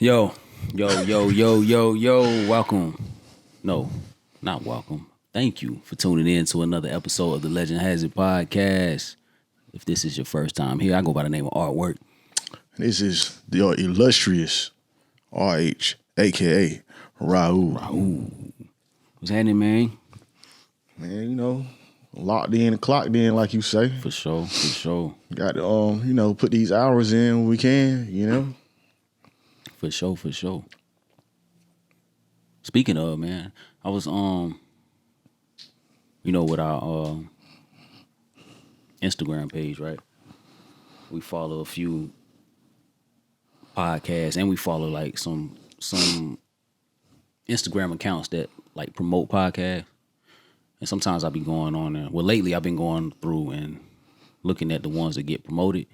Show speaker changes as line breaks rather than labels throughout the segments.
Yo, yo, welcome. No, not welcome. Thank you for tuning in to another episode of the Legend Has It podcast. If this is your first time here, I go by the name of Artwork.
This is your illustrious RH, a.k.a. Raul.
What's happening, man?
Man, locked in and clocked in, like you say.
For sure.
Got to, put these hours in when we can,
For sure. Speaking of, man, I was with our Instagram page, right? We follow a few podcasts and we follow like some Instagram accounts that like promote podcasts. And sometimes I'll be going on there. Well, lately I've been going through and looking at the ones that get promoted.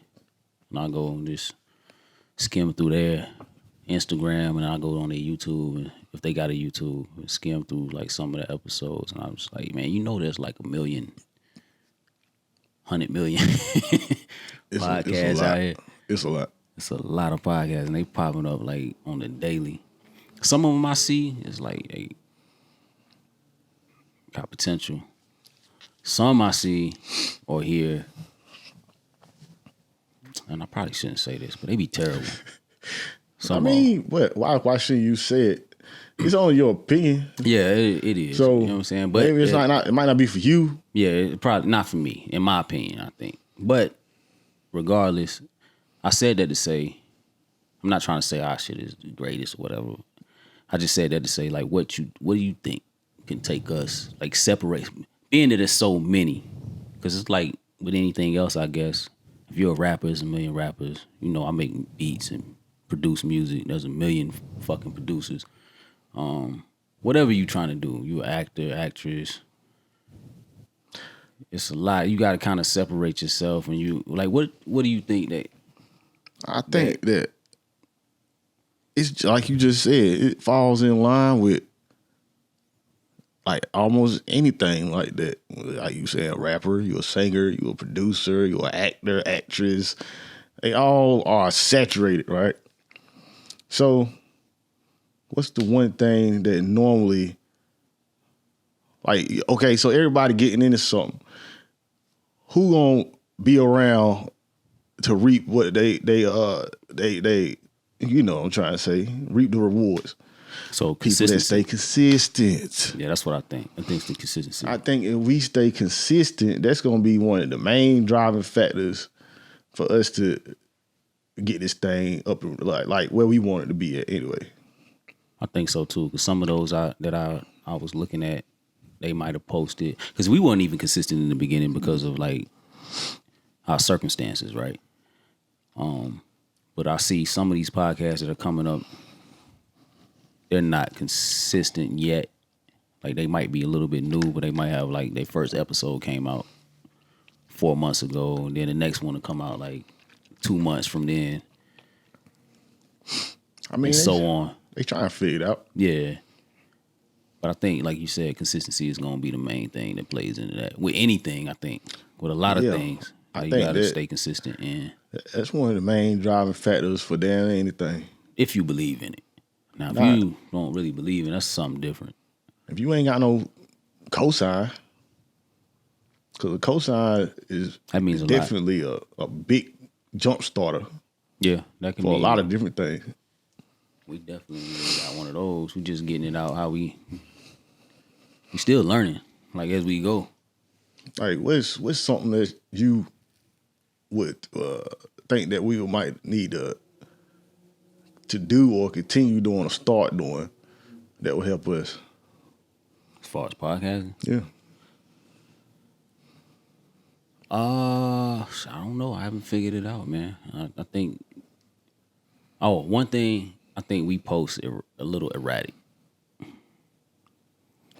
And I'll go and just skim through their Instagram, and I'll go on their YouTube, and if they got a YouTube, and skim through like some of the episodes, and I'm just like, man, there's like 100 million podcasts out here.
It's a lot.
It's a lot of podcasts, and they popping up like on the daily. Some of them I see is like, hey, got potential. Some I see or hear, and I probably shouldn't say this, but they be terrible.
Why shouldn't you say it? It's only your opinion.
Yeah, it is.
So,
you know what I'm saying? But
maybe it might not be for you.
Yeah, it probably not for me, in my opinion, I think. But regardless, I said that to say, I'm not trying to say our shit is the greatest or whatever. I just said that to say, like, what do you think can take us, like, separate, being that there's so many, because it's like with anything else, I guess, if you're a rapper, there's a million rappers. I make beats and produce music. There's a million fucking producers. Whatever you trying to do, you an actor, actress. It's a lot. You got to kind of separate yourself, and you like what do you think that?
I think that it's like you just said. It falls in line with like almost anything like that. Like you said, a rapper, you a singer, you a producer, you an actor, actress. They all are saturated, right? So, what's the one thing that normally, like, okay, so everybody getting into something, who gonna be around to reap what they I'm trying to say, reap the rewards?
So
people that stay consistent.
Yeah, that's what I think. I think it's the consistency.
I think if we stay consistent, that's gonna be one of the main driving factors for us to get this thing up like where we want it to be at anyway.
I think so too, because some of those that I was looking at, they might have posted, because we weren't even consistent in the beginning because of like our circumstances, right? But I see some of these podcasts that are coming up, they're not consistent yet. Like they might be a little bit new, but they might have like their first episode came out 4 months ago, and then the next one will come out like 2 months from then.
I mean,
and so on.
They trying to figure it out.
Yeah. But I think, like you said, consistency is going to be the main thing that plays into that. With anything, I think. With a lot of things. You got to stay consistent. And
that's one of the main driving factors for damn anything.
If you believe in it. Now, if you don't really believe in it, that's something different.
If you ain't got no cosign, because a cosign
that means
definitely a big jump starter.
Yeah, that can
for
be
a lot of different things.
We definitely got one of those. We just getting it out how we still learning, like as we go.
Like, what's something that you would think that we might need to do or continue doing or start doing that will help us?
As far as podcasting?
Yeah.
I don't know. I haven't figured it out, man. I think. Oh, one thing. I think we post a little erratic.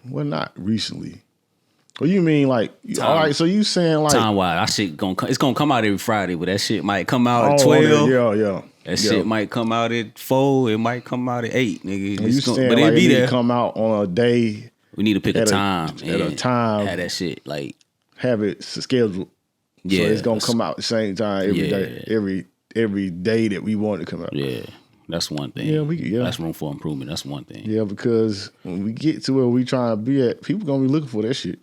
Well, not recently. Well, you mean like, all right, so you saying like...
Time-wise, that shit it's gonna come out every Friday, but that shit might come out at 12.
Yeah.
That shit might come out at 4. It might come out at 8, nigga.
You saying
but
like
it'll be there.
Come out on a day...
We need to pick a time.
At a time.
Have that shit, like...
Have it scheduled.
Yeah.
So it's gonna come out at the same time every day. Every day that we want it to come out.
Yeah. That's one thing.
Yeah,
That's room for improvement. That's one thing.
Yeah, because when we get to where we trying to be at, people gonna be looking for that shit.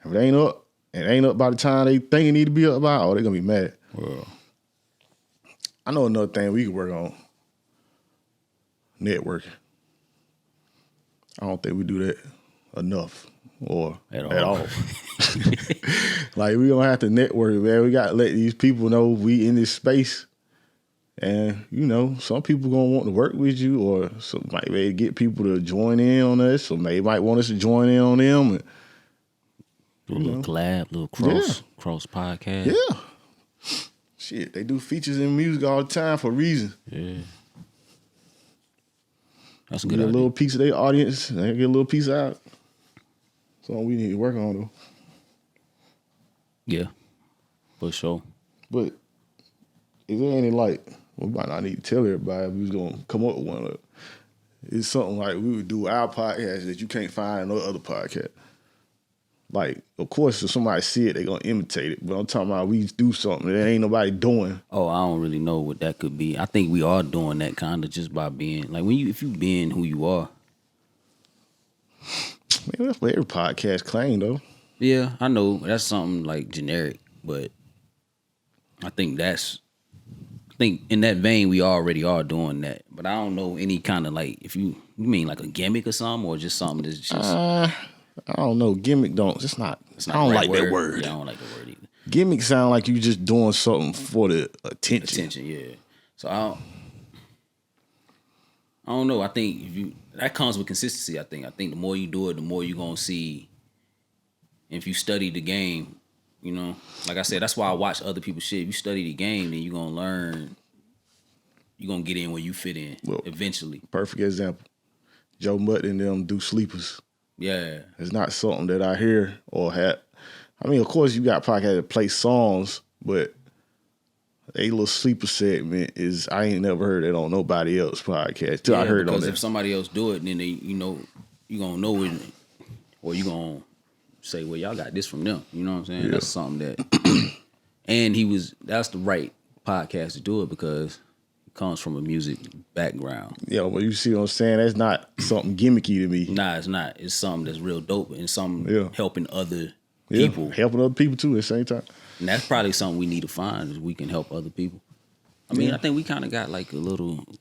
If it ain't up, by the time they think it need to be up by, oh, they gonna be mad.
Well,
I know another thing we can work on. Networking. I don't think we do that enough or at all. Like, we gonna have to network, man. We gotta let these people know we in this space. And, you know, some people gonna want to work with you, or some might maybe get people to join in on us, or maybe might want us to join in on them. And,
do a little collab, little cross podcast.
Yeah. Shit, they do features in music all the time for a reason.
Yeah. That's a good
Get a
idea.
little piece of their audience, and they get a little piece out. Something we need to work on, though.
Yeah, for sure.
But is there any, like, we might not need to tell everybody if we was going to come up with one. It's something like we would do our podcast that you can't find in no other podcast. Like, of course, if somebody see it, they're going to imitate it. But I'm talking about we do something that ain't nobody doing.
Oh, I don't really know what that could be. I think we are doing that kind of just by being, like, if you being who you are.
Man, that's what every podcast claim, though.
Yeah, I know. That's something, like, generic. But I think in that vein, we already are doing that. But I don't know any kind of, like, if you mean like a gimmick or something, or just something that's just...
I don't know. Gimmick it's not I don't like that word.
Yeah, I don't like the word either.
Gimmick sound like you just doing something for the attention.
Yeah. So I don't know. I think that comes with consistency. I think the more you do it, the more you're gonna see. If you study the game, you know, like I said, that's why I watch other people's shit. If you study the game, then you're gonna learn. You're gonna get in where you fit in eventually.
Perfect example. Joe Mutt and them do sleepers.
Yeah.
It's not something that I hear or have. I mean, of course, you got podcasts that play songs, but a little sleeper segment is, I ain't never heard it on nobody else's podcast till I heard it on
because
there.
if somebody else do it, then they, you gonna know it, or you gonna say, well, y'all got this from them. You know what I'm saying? Yeah. That's something that, and that's the right podcast to do it because it comes from a music background.
Yeah, well, you see what I'm saying? That's not something gimmicky to me.
Nah, it's not. It's something that's real dope and something helping other people.
Helping other people too at the same time.
And that's probably something we need to find is we can help other people. I mean, I think we kind of got like we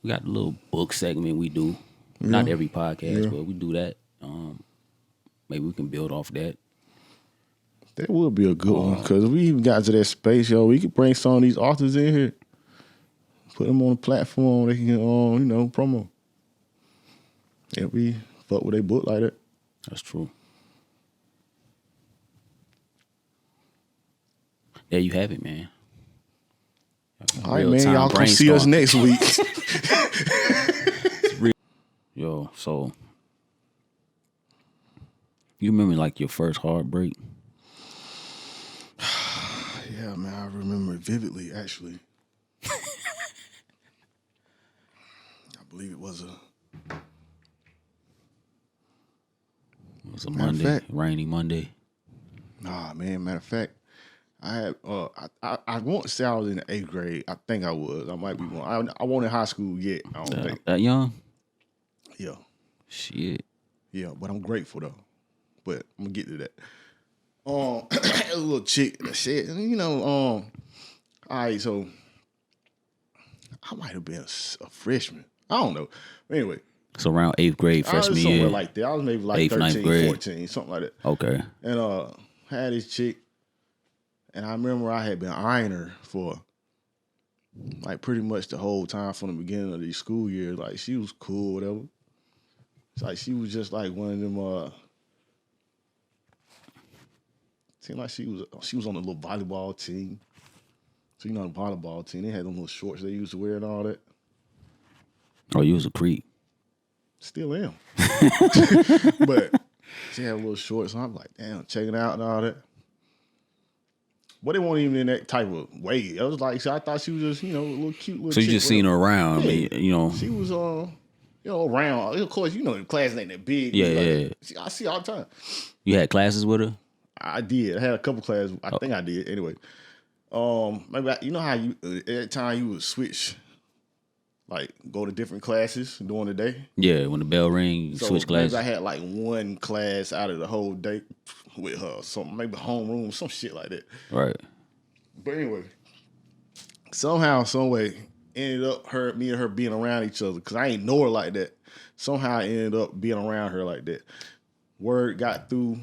got a little book segment we do. Not every podcast, but we do that. Maybe we can build off that.
That would be a good one because we even got to that space, yo. We could bring some of these authors in here. Put them on a platform they can, promo. Yeah, we fuck with a book like that.
That's true. There you have it, man.
All right, man. Y'all come see us next week.
Yo, so you remember like your first heartbreak?
Yeah, man. I remember it vividly, actually. I believe it was a
Monday, rainy Monday.
Nah, man. Matter of fact, I had I won't say I was in the 8th grade. I think I was. I might be wrong. I wasn't in high school yet. I don't think
that young.
Yeah.
Shit.
Yeah, but I'm grateful though. But I'm gonna get to that. A little chick that said, all right, so I might have been a freshman. I don't know. Anyway.
So around 8th grade, freshman year.
Somewhere like that. I was maybe like 13, 14, something like that.
Okay.
And had this chick, and I remember I had been eyeing her for like pretty much the whole time from the beginning of the school year. Like she was cool, whatever. It's like she was just like one of them. Seemed like she was on the little volleyball team. So the volleyball team, they had them little shorts they used to wear and all that.
Oh, you was a creep.
Still am. But she had little shorts, and I'm like, damn, checking out and all that. But it wasn't even in that type of way. It was like, so I thought she was just, a little cute little
So you
chick,
just seen her around,
yeah.
She
was, around. Of course, the class ain't that big.
Yeah.
I see all the time.
You had classes with her?
I did. I had a couple classes. I think I did. Anyway, maybe how you at that time you would switch like go to different classes during the day.
Yeah, when the bell ring, you
So
switch
maybe
classes.
I had like one class out of the whole day with her, something maybe homeroom, some shit like that.
Right.
But anyway, somehow, some way, ended up me and her being around each other because I ain't know her like that. Somehow I ended up being around her like that. Word got through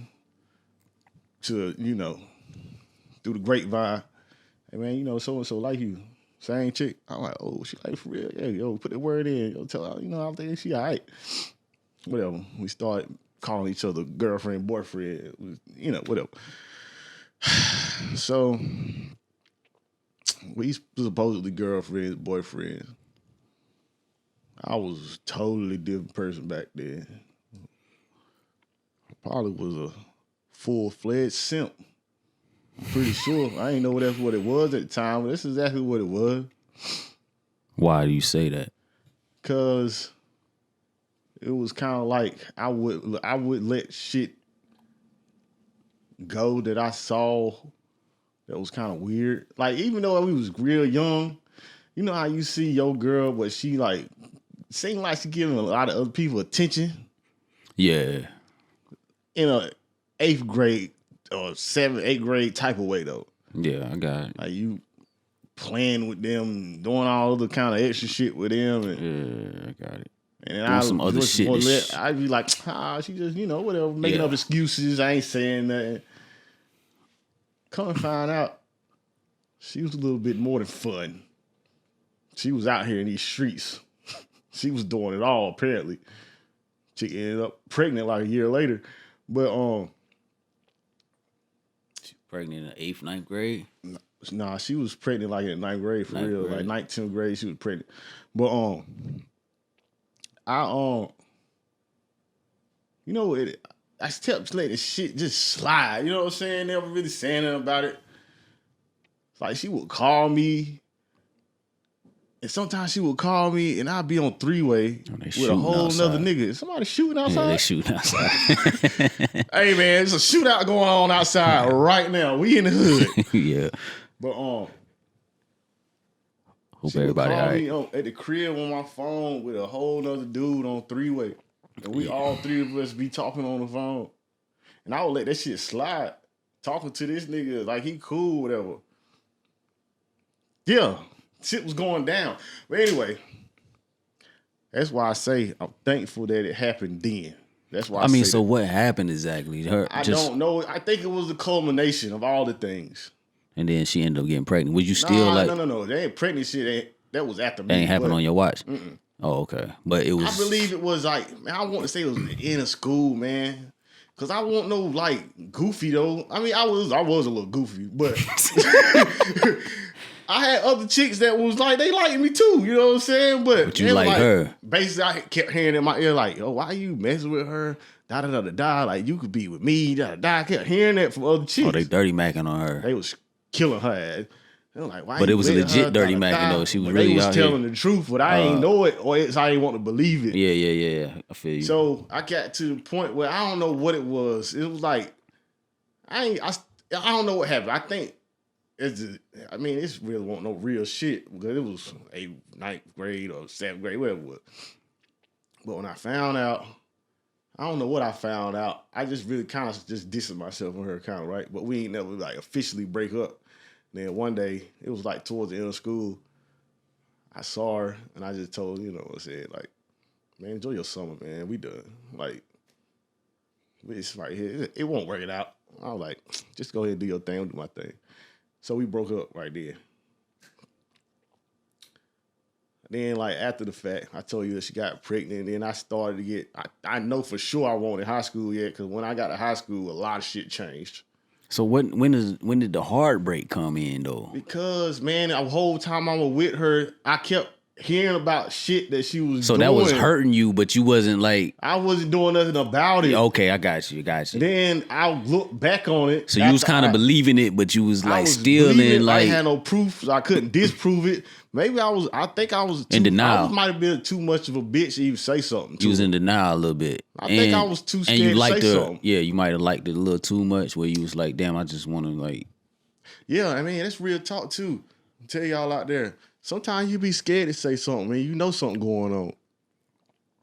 to, through the grapevine. Hey man, so and so like you. Same chick. I'm like, oh, she like for real. Yeah, yo, put the word in. Yo, tell her, I think she all right. Whatever. We started calling each other girlfriend, boyfriend, whatever. So we supposedly girlfriends, boyfriends. I was a totally different person back then. I probably was a full-fledged simp. I'm pretty sure. I ain't know that's what it was at the time, but this is exactly what it was.
Why do you say that?
Cause it was kind of like I would let shit go that I saw that was kind of weird. Like even though we was real young, you know how you see your girl, but she like seemed like she giving a lot of other people attention.
Yeah.
In a 8th grade or 7th, 8th grade type of way though.
Yeah, I got it.
Like you playing with them, doing all other kind of extra shit with them.
Yeah, I got it.
And
doing some other shit.
I'd be like, she just, whatever, making up excuses. I ain't saying nothing. Come and find out, she was a little bit more than fun. She was out here in these streets. She was doing it all, apparently. She ended up pregnant like a year later. But,
She pregnant in the 8th, 9th grade?
Nah, she was pregnant like in 9th grade for real. Grade. Like 9th, 10th grade, she was pregnant. But, I kept letting shit just slide. You know what I'm saying? Never really saying nothing about it. It's like she would call me, and sometimes she would call me, and I'd be on 3-way with a whole nother nigga. Is somebody shooting outside?
Yeah, they shooting outside.
Hey man, there's a shootout going on outside right now. We in the hood.
Yeah.
But
hope
she
everybody
would call
all right.
me at the crib on my phone with a whole nother dude on 3-way. And we all 3 of us be talking on the phone. And I would let that shit slide. Talking to this nigga like he cool, whatever. Yeah, shit was going down. But anyway, that's why I say I'm thankful that it happened then. That's why
so what happened exactly?
Don't know. I think it was the culmination of all the things.
And then she ended up getting pregnant. Was you still
No. That ain't pregnant shit. That was after me.
That ain't happened on your watch? Mm-mm. Oh, okay. But it was...
I believe it was like, man, I want to say it was in a school, man. Because I wasn't no, like, goofy, though. I mean, I was a little goofy, but... I had other chicks that was like, they liked me too, you know what I'm saying?
But you like her.
Basically, I kept hearing in my ear like, oh, why you messing with her? Da-da-da-da-da. Like, you could be with me. Da-da-da. I kept hearing that from other chicks.
Oh, they dirty macking on her.
They was killing her ass. They were like, why
but
you
it was a legit
her?
dirty macking though. She was really
they was
out
telling
here.
the truth, but I ain't know it, or I ain't want to believe it.
Yeah. I feel you.
So I got to the point where I don't know what it was. It was like, I don't know what happened. I think it's really wasn't no real shit because it was 8th, 9th grade or 7th grade, whatever it was. But when I found out, I don't know what I found out. I just really kind of just dissing myself on her kind of, right? But we ain't never like officially break up. And then one day, it was like towards the end of school, I saw her and I just told her, I said like, man, enjoy your summer, man. We done. Like, it's right here. It won't work it out. I was like, just go ahead and do your thing, I'll do my thing. So we broke up right there. Then, like, after the fact, I told you that she got pregnant, and then I started to get, I know for sure I wanted high school yet, because when I got to high school, a lot of shit changed.
So when did the heartbreak come in, though?
Because, man, the whole time I was with her, I kept hearing about shit that she was doing.
So that was hurting you, but you wasn't like...
I wasn't doing nothing about it.
Okay, I got you.
Then I look back on it.
So you was kind of believing it, but you was like still in like...
I ain't had no proof, so I couldn't disprove it. Maybe I think I was
in denial.
I might have been too much of a bitch to even say something.
You was in denial a little bit.
I think I was too scared to say something.
Yeah, you might have liked it a little too much where you was like, damn, I just want to like...
Yeah, I mean, that's real talk too. I'll tell y'all out there. sometimes you be scared to say something, man. You know something going on.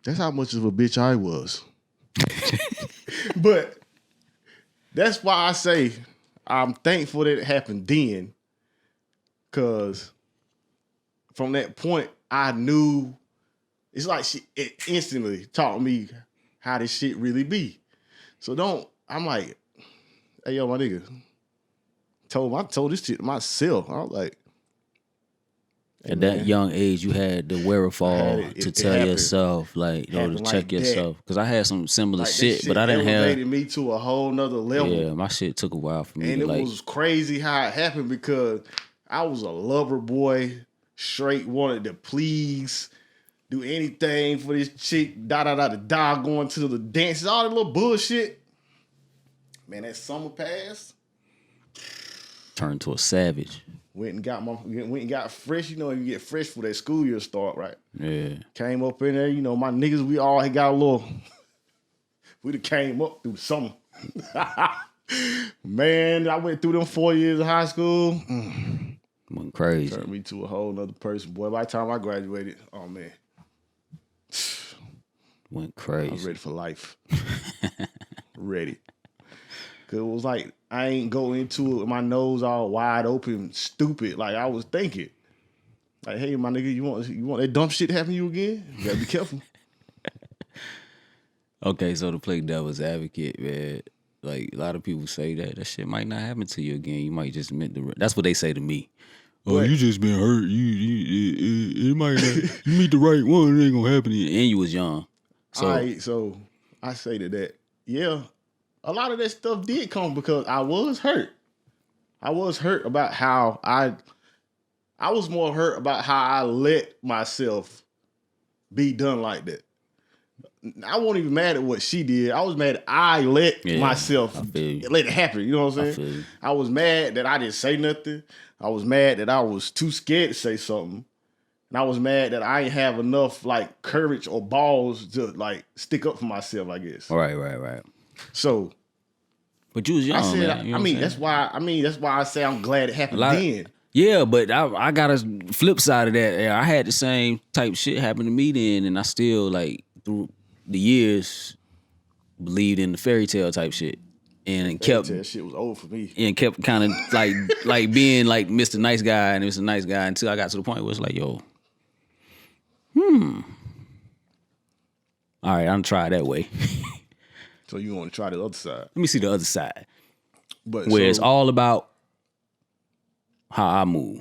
That's how much of a bitch I was. But that's why I say I'm thankful that it happened then. Cause from that point, I knew it's like it instantly taught me how this shit really be. So I'm like, hey yo, my nigga. I told this shit to myself. I was like, hey,
at
man,
that young age, you had the wherewithal to tell
happened.
yourself, like, to
Happened
check
like
yourself. Because I had some similar
like
shit, but I didn't have.
Elevated me to a whole nother level.
Yeah, my shit took a while for me.
And
to
it was crazy how it happened because I was a lover boy, straight wanted to please, do anything for this chick, going to the dances, all that little bullshit. Man, that summer passed.
turned to a savage.
Went and got fresh. You know, you get fresh for that school year start, right?
Yeah.
Came up in there, you know, my niggas, we all had got a little, we done came up through the summer. Man, I went through them 4 years of high school.
Went crazy.
Turned me to a whole nother person. Boy, by the time I graduated, oh man.
Went
I
crazy.
was ready for life. Ready. Cause it was like I ain't go into it with my nose all wide open, stupid. Like I was thinking. Like, hey, my nigga, you want that dumb shit to happen to you again? You gotta be careful.
Okay, so to play devil's advocate, man, like a lot of people say that shit might not happen to you again. You might just meant the. That's what they say to me. Oh, you just been hurt. It might not. You meet the right one, it ain't gonna happen to you. And you was young. So,
all right, so I say to that, yeah, a lot of that stuff did come because I was hurt. I was hurt about how I was more hurt about how I let myself be done like that. I wasn't even mad at what she did. I was mad I let myself let it happen. You know what I'm saying? I was mad that I didn't say nothing. I was mad that I was too scared to say something. And I was mad that I ain't have enough like courage or balls to like stick up for myself, I guess.
Right.
So,
but you was young,
I said,
man. You know
that's why I say I'm glad it happened then.
Yeah, but I got a flip side of that. I had the same type shit happen to me then, and I still like through the years believed in the fairy tale type shit. And kept
that shit was old for me.
And kept kind of like being like Mr. Nice Guy and Mr. Nice Guy until I got to the point where it's like, yo, all right, I'm gonna try that way.
So you want to try the other side?
Let me see the other side.
But
where it's all about how I move.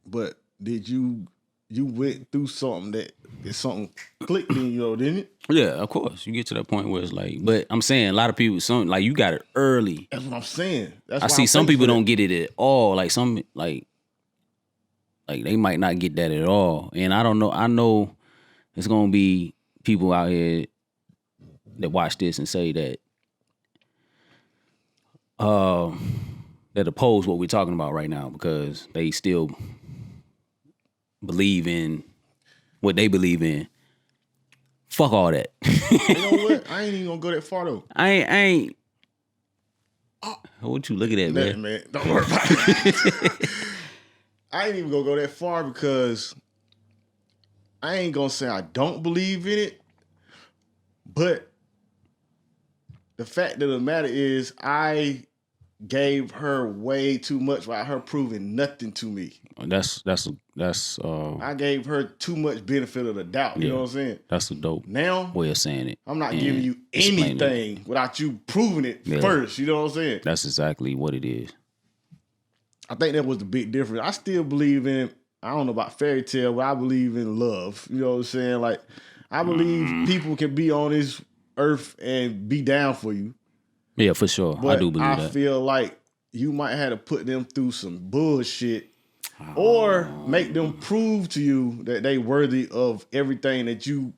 But did you went through something that something clicked in you, though, didn't it?
Yeah, of course. You get to that point where it's like, but I'm saying a lot of people, some like you got it early.
That's what I'm saying. That's
I see some people don't get it at all. Like some like they might not get that at all. And I don't know. I know there's gonna be people out here that watch this and say that that oppose what we're talking about right now because they still believe in what they believe in. Fuck all that.
You know what? I ain't even gonna go that far though.
I ain't. What you looking at,
man? Don't worry about it. I ain't even gonna go that far because I ain't gonna say I don't believe in it, but the fact of the matter is I gave her way too much without her proving nothing to me.
That's
I gave her too much benefit of the doubt. You know what I'm saying?
That's a dope
now
way of saying it.
I'm not giving you anything without you proving it first. You know what I'm saying?
That's exactly what it is.
I think that was the big difference. I still believe in, I don't know about fairy tale, but I believe in love. You know what I'm saying? Like, I believe people can be on this earth and be down for you.
Yeah, for sure.
But
I do believe that.
I feel like you might have to put them through some bullshit or make them prove to you that they worthy of everything that you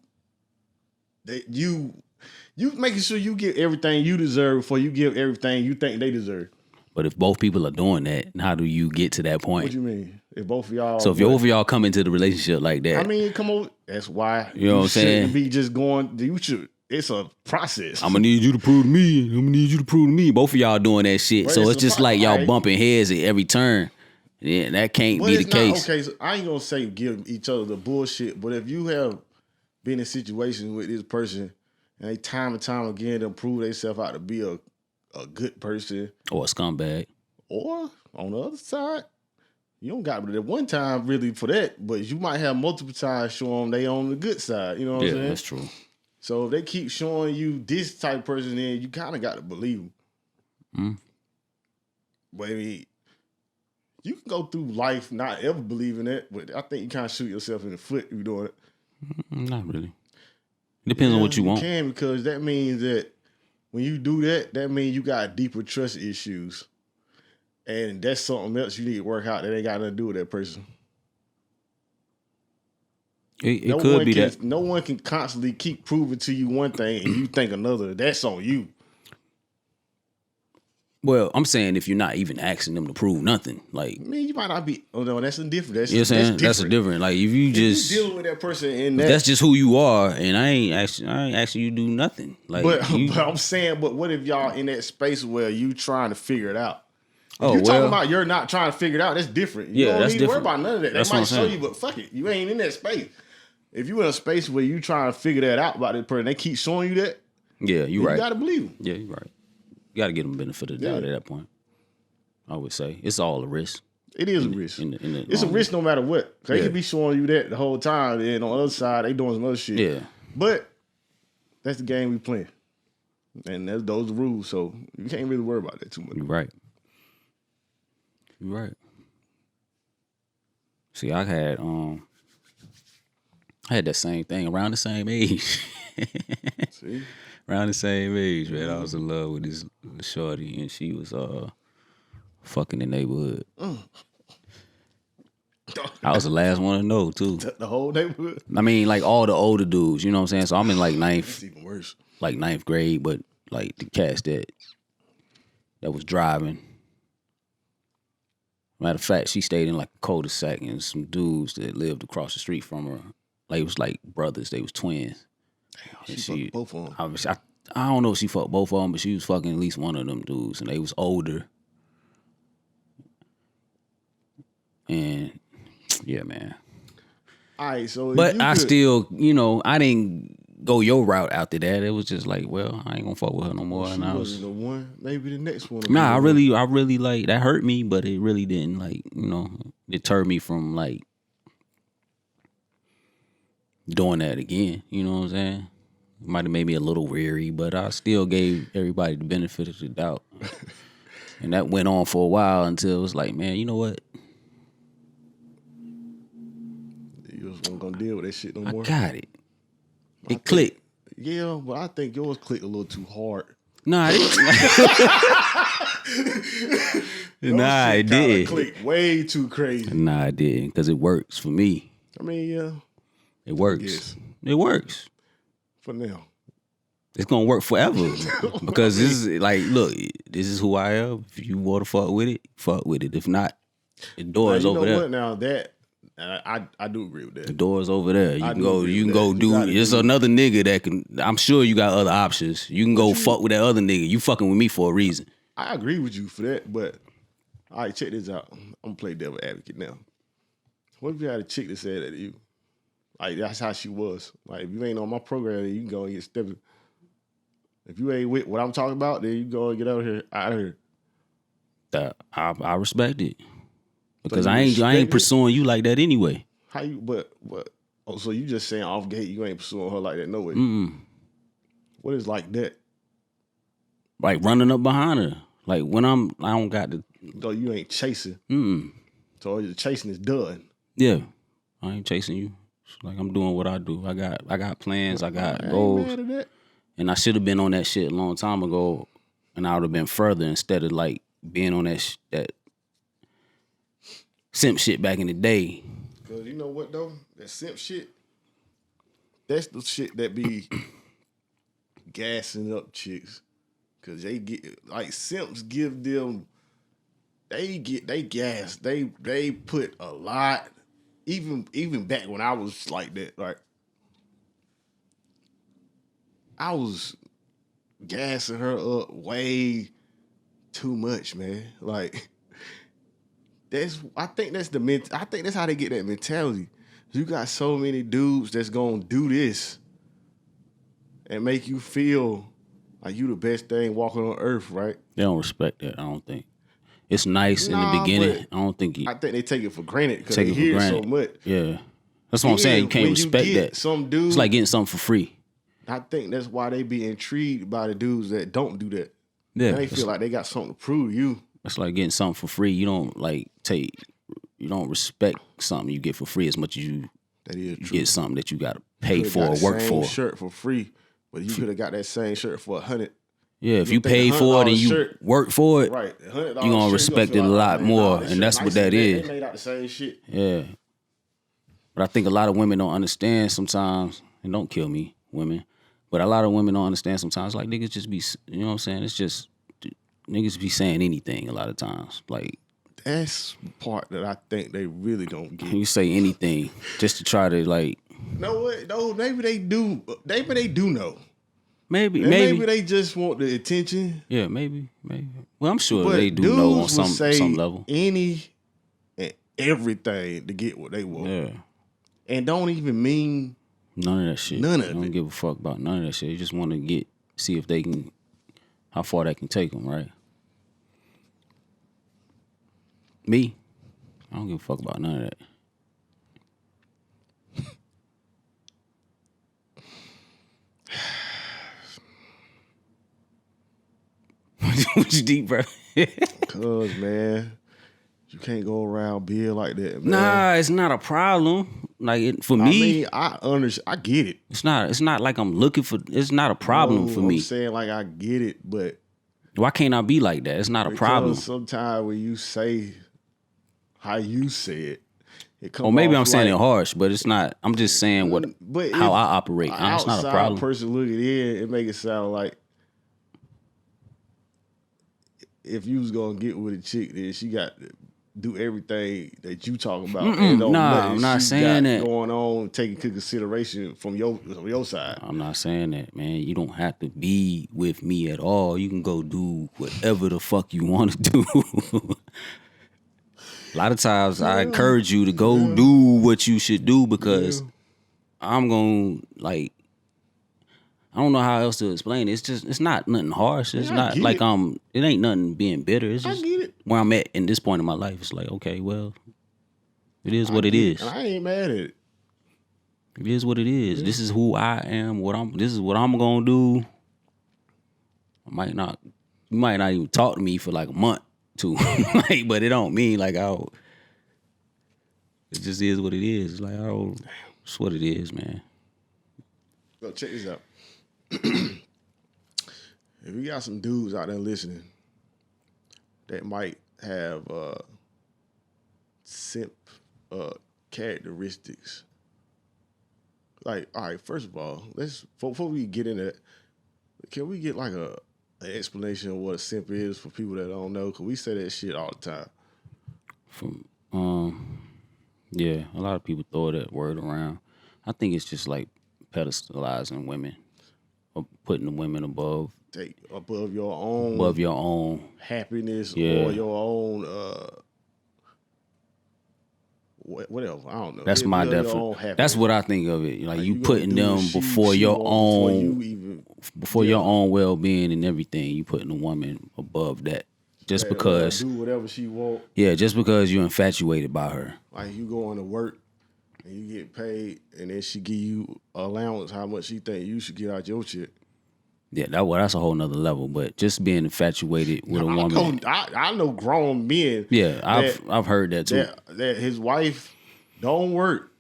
making sure you get everything you deserve before you give everything you think they deserve.
But if both people are doing that, how do you get to that point?
What you mean? If both of y'all...
So if both of y'all come into the relationship like that...
I mean, come on. That's why
you know what I'm saying?
Be just going... You should... It's a process.
I'm gonna need you to prove to me. Both of y'all doing that shit. So it's just like y'all bumping heads at every turn. Yeah, that can't
But
be the
it's not
case.
okay. So I ain't gonna say give each other the bullshit, but if you have been in situations with this person and they time and time again to prove themselves out to be a good person,
Or a scumbag.
or on the other side, you don't got that one time really for that, but you might have multiple times show them they on the good side. You know what I'm saying?
That's true.
So if they keep showing you this type of person, then you kind of got to believe them.
Mm.
But I mean, you can go through life not ever believing that, but I think you kind of shoot yourself in the foot if you're doing it.
Not really. Depends on what you want.
You can, because that means that when you do that, that means you got deeper trust issues. And that's something else you need to work out that ain't got nothing to do with that person.
It could be that.
No one can constantly keep proving to you one thing and you think another. That's on you.
Well, I'm saying if you're not even asking them to prove nothing, like,
I mean, you might not be. Oh no, that's indifferent. That's,
you know what I'm saying? That's a
different.
different. Like, if you just
If you dealing with that person in
if
that,
that's just who you are, and I ain't asking you to do nothing. Like,
but I'm saying, but what if y'all in that space where you trying to figure it out? If
oh,
you're talking
well,
about you're not trying to figure it out, that's different. You
Yeah,
don't
that's
need to worry
different.
about none of that.
That's
They
what
might
I'm
show
saying.
you, but fuck it. You ain't in that space. If you in a space where you trying to figure that out about this person, they keep showing you that,
yeah, you're
you
right.
gotta believe them.
Yeah, you're right. You got to give them benefit of the doubt
Yeah.
at that point. I would say it's all a risk.
It is a risk.
in the
It's a
long
risk no matter what. They
Yeah.
could be showing you that the whole time, and on the other side, they doing some other shit.
Yeah.
But that's the game we playing. And those are the rules, so you can't really worry about that too much.
You're right. You're right. See, I had that same thing around the same age.
See?
Around the same age, man. I was in love with this shorty, and she was fucking the neighborhood. I was the last one to know too.
The whole neighborhood.
I mean, like all the older dudes, you know what I'm saying? So I'm in like
It's even worse.
ninth grade, but like the cats that was driving. Matter of fact, she stayed in like a cul-de-sac, and some dudes that lived across the street from her, like it was like brothers, they was twins.
Damn, she fucked both of them.
I don't know if she fucked both of them, but she was fucking at least one of them dudes, and they was older. And yeah, man.
All right, so
But I still, I didn't go your route after that. It was just like, well, I ain't gonna fuck with her no more.
She
And I
wasn't the one. Maybe the next one.
Nah, I really like that hurt me, but it really didn't deter me from like doing that again. You know what I'm saying? It might have made me a little weary, but I still gave everybody the benefit of the doubt. And that went on for a while until it was like, man, you know what?
You wasn't gonna deal with that shit no more.
I got it. It clicked.
Yeah, but I think yours clicked a little too hard.
Nah, nah, it did.
Clicked way too crazy.
Nah, it didn't, because it works for me.
I mean, yeah.
It works.
Yes.
It works.
For now.
It's gonna work forever. Because this is like, look, this is who I am. If you want to fuck with it. If not, the door is over there.
What now? That I do agree with that.
The door's over there. You can go
You
do. There's another nigga that can. I'm sure you got other options. You can go fuck with that other nigga. You fucking with me for a reason.
I agree with you for that, but all right, check this out. I'm gonna play devil advocate now. What if you had a chick that said that to you? Like that's how she was. Like if you ain't on my program, then you can go and get stepped. If you ain't with what I'm talking about, then you go and get out of here.
I respect it. Because
So
I ain't pursuing you like that anyway.
How you? But oh, so you just saying off gate you ain't pursuing her like that? No way. What is like that?
Like running up behind her. Like when I don't got to.
So you ain't chasing. So the chasing is done.
Yeah, I ain't chasing you. It's like I'm doing what I do. I got plans. I got goals.
Ain't mad at that.
And I should have been on that shit a long time ago, and I would have been further instead of like being on that simp shit back in the day.
Cause you know what though, that simp shit, that's the shit that be gassing up chicks. Cause they get like simps give them, they gas, they put a lot. Even back when I was like that, like I was gassing her up way too much, man. Like I think that's how they get that mentality. You got so many dudes that's gonna do this and make you feel like you the best thing walking on earth, right?
They don't respect that. I don't think it's nice in the
Nah,
beginning.
but
I don't think you
I think they take it for granted because
take
they
it for
hear it so
granted.
much.
Yeah, that's what I'm saying. You can't
When
respect
you get
that.
some dude,
It's like getting something for free.
I think that's why they be intrigued by the dudes that don't do that.
Yeah,
And they feel like they got something to prove to you.
it's like getting something for free. You don't you don't respect something you get for free as much as you
That is true.
get something that you got to pay
Could've
for
got
or
the
work
same
for.
shirt for free, but you could have got that same shirt for $100.
Yeah, if you paid for it and you work for it,
right? $100
you gonna respect it a lot more, and that's what that is.
They made out the same shit.
Yeah, but I think a lot of women don't understand sometimes, and don't kill me, women. But a lot of women don't understand sometimes. Like niggas just be, you know what I'm saying? It's just niggas be saying anything a lot of times. Like
that's the part that I think they really don't get.
you say anything just to try to like.
No, maybe they do. Maybe they do know.
Maybe
they just want the attention.
Yeah, maybe. Well, I'm sure
But
they do know on some
say
level.
Any and everything to get what they want.
Yeah,
and don't even mean
none of that shit.
None of
they don't
it.
give a fuck about none of that shit. They just want to see if they can, how far that can take them, right? Me, I don't give a fuck about none of that. What you deep, bro?
Cause man, you can't go around being like that, man.
Nah, it's not a problem. Like for me,
I mean, I understand. I get it.
It's not like I'm looking for. It's not a problem for me.
I'm saying like I get it, but
why can't I be like that? It's not a problem.
Sometimes when you say how you say it comes.
Or maybe I'm saying it harsh, but it's not. I'm just saying how I operate. It's not a problem.
Person looking in, it make it sound like if you was gonna get with a chick, then she got to do everything that you talking about.
Nah, I'm not saying that.
Going on, taking into consideration from your side.
I'm not saying that, man. You don't have to be with me at all. You can go do whatever the fuck you want to do. A lot of times I encourage you to go do what you should do because I'm gonna like. I don't know how else to explain it. It's not nothing harsh. It's not like it ain't nothing being bitter. It's just where I'm at in this point in my life. It's like, okay, well, it is what it is.
And I ain't mad at it.
It is what it is. This is who I am. This is what I'm gonna do. You might not even talk to me for like a month, too. Like, but it don't mean like it just is what it is. It's like, it's what it is, man.
So check this out. If we got some dudes out there listening that might have simp characteristics, like, all right, first of all, before we get into that, can we get like an explanation of what a simp is for people that don't know? Because we say that shit all the time.
Yeah, a lot of people throw that word around. I think it's just like pedestalizing women. Or putting the women above
your own happiness or your own whatever. I don't know.
That's my definition. That's what I think of it. Like you putting them before your own your own well-being and everything. You putting a woman above that just because
do whatever she want.
Yeah, just because you're infatuated by her.
Like you going to work. And you get paid, and then she give you allowance how much she think you should get out your shit.
Yeah, that's a whole nother level. But just being infatuated with a woman,
I know grown men.
Yeah, I've heard that too.
That his wife don't work,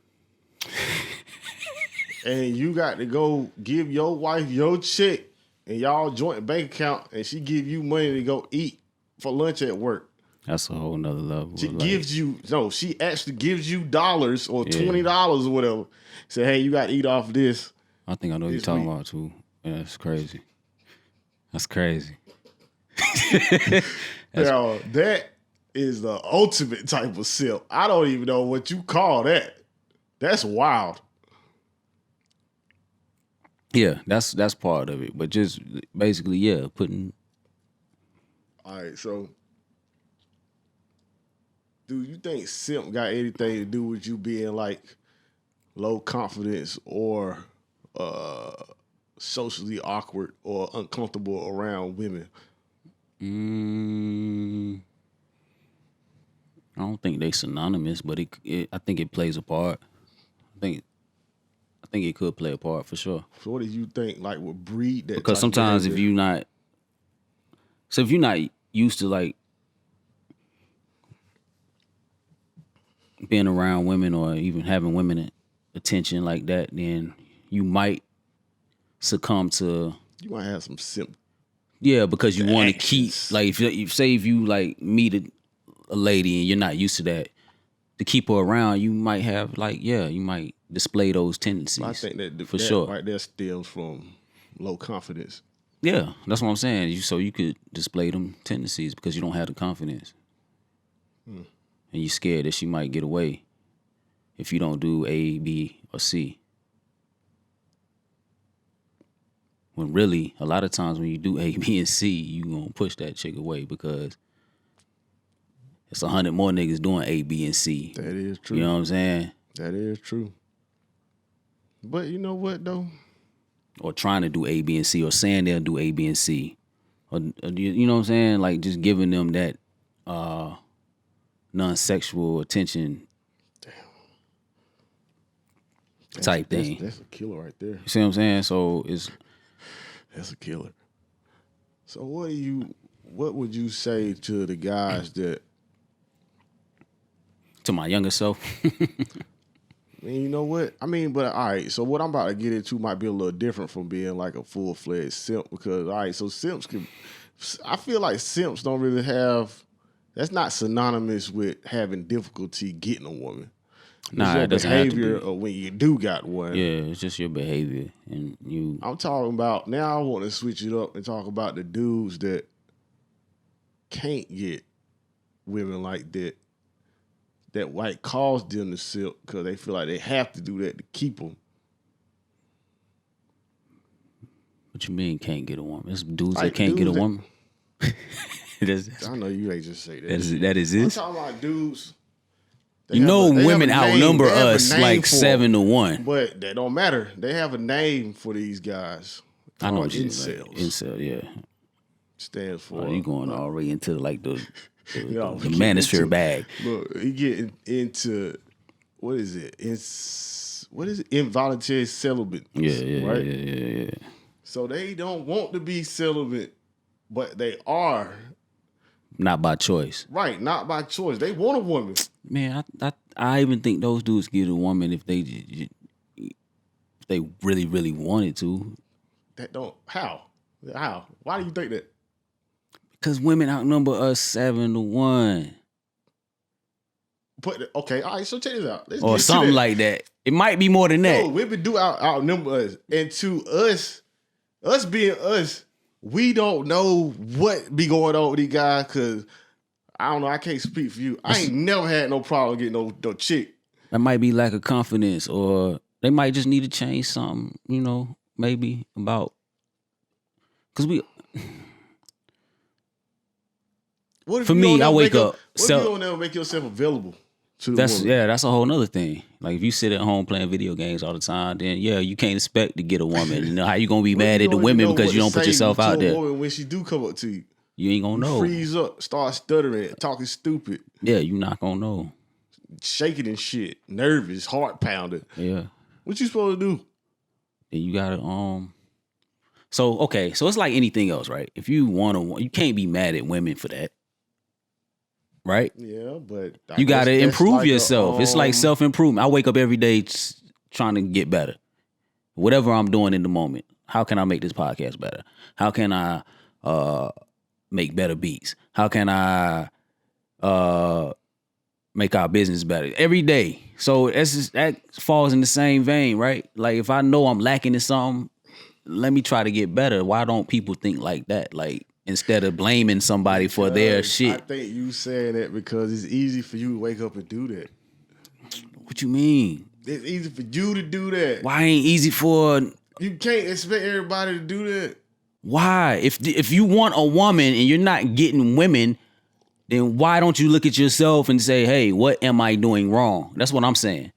and you got to go give your wife your check and y'all joint bank account, and she give you money to go eat for lunch at work.
That's a whole nother level.
She actually gives you dollars or $20 or whatever. Say, hey, you got to eat off this.
I think I know what you're talking about too. Yeah, that's crazy. That's crazy.
Now, that is the ultimate type of simp. I don't even know what you call that. That's wild.
Yeah, that's part of it. But just basically, putting.
All right, so Do you think simp got anything to do with you being like low confidence or socially awkward or uncomfortable around women?
I don't think they synonymous, but I think it plays a part. I think it could play a part for sure.
So what do you think like would breed that?
Because
type of
sometimes
behavior?
if you're not used to like being around women or even having women attention like that, then you might succumb to
You might have some simp.
because you want to keep
actions.
like if you like meet a lady and you're not used to that, to keep her around, you might have like you might display those tendencies.
I think that
for
that
sure
right there stems from low confidence.
Yeah, that's what I'm saying. So you could display them tendencies because you don't have the confidence. And you're scared that she might get away if you don't do A, B, or C. When really, a lot of times when you do A, B, and C, you gonna push that chick away because it's 100 more niggas doing A, B, and C.
That is true.
You know what I'm saying?
That is true. But you know what though?
Or trying to do A, B, and C, or saying they'll do A, B, and C. Or you know what I'm saying? Like just giving them that non-sexual attention type thing.
That's a killer right there.
You see what I'm saying? So
That's a killer. So what would you say to the guys that,
to my younger self.
I mean, you know what? I mean, but all right, so what I'm about to get into might be a little different from being like a full-fledged simp because, all right, so I feel like simps don't really that's not synonymous with having difficulty getting a woman.
Nah,
It's your
it doesn't have to
behavior
be.
of when you do got one.
Yeah, it's just your behavior. And you
I'm talking about, now I want to switch it up and talk about the dudes that can't get women like that like cause them to simp because they feel like they have to do that to keep them.
What you mean can't get a woman? There's dudes
Like
that can't get a
dudes that-
woman. That's-
I know you ain't just say that.
that is
I'm
this.
talking about dudes.
You know women outnumber
they have a
us
name
like
for
7-1.
But that don't matter. They have a name for these guys.
I know
Called
what you
incels.
like. Incel, yeah.
Stands for.
Oh, you going already into like the
Yeah, we
the
get
manosphere
into-
bag.
Look, he getting into what is it? What is it? Involuntary celibate.
Yeah,
right.
yeah.
So they don't want to be celibate, but they are.
Not by choice.
Right, not by choice. They want a woman.
Man, I even think those dudes get a woman if they really, really wanted to.
That don't. How? Why do you think that?
Because women outnumber us 7-1.
But okay, all right. So check this out. Let's
Or
get to
something
that.
like that. It might be more than that.
No, women do outnumber us, and to us being us, we don't know what be going on with these guys because I don't know. I can't speak for you. I ain't never had no problem getting no chick.
That might be lack of confidence, or they might just need to change something, maybe about. Because
What if
For
you
me,
don't
I
never
wake
make
up,
What if you don't never make yourself available to the woman?
that's a whole nother thing. Like if you sit at home playing video games all the time, then you can't expect to get a woman. You know how you gonna be
What if
mad
you
at the
don't
women
even know
because
what
you
to
don't put
say
yourself
to
out
a
there.
woman when she do come up to you.
You ain't gonna know.
Freeze up, start stuttering, talking stupid,
Yeah, you not gonna know.
shaking and shit, nervous, heart pounding.
Yeah.
What you supposed to do?
Then you gotta So it's like anything else, right? If you you can't be mad at women for that. Right?
Yeah, but
You got to
that's
improve
like
yourself. It's like self-improvement. I wake up every day trying to get better. Whatever I'm doing in the moment. How can I make this podcast better? How can I make better beats? How can I make our business better? Every day. So that falls in the same vein, right? Like if I know I'm lacking in something, let me try to get better. Why don't people think like that? Like instead of blaming somebody for their
I
shit.
think you saying that because it's easy for you to wake up and do that.
What you mean?
It's easy for you to do that.
Why ain't easy for?
You can't expect everybody to do that.
Why? If you want a woman and you're not getting women, then why don't you look at yourself and say, hey, what am I doing wrong? That's what I'm saying.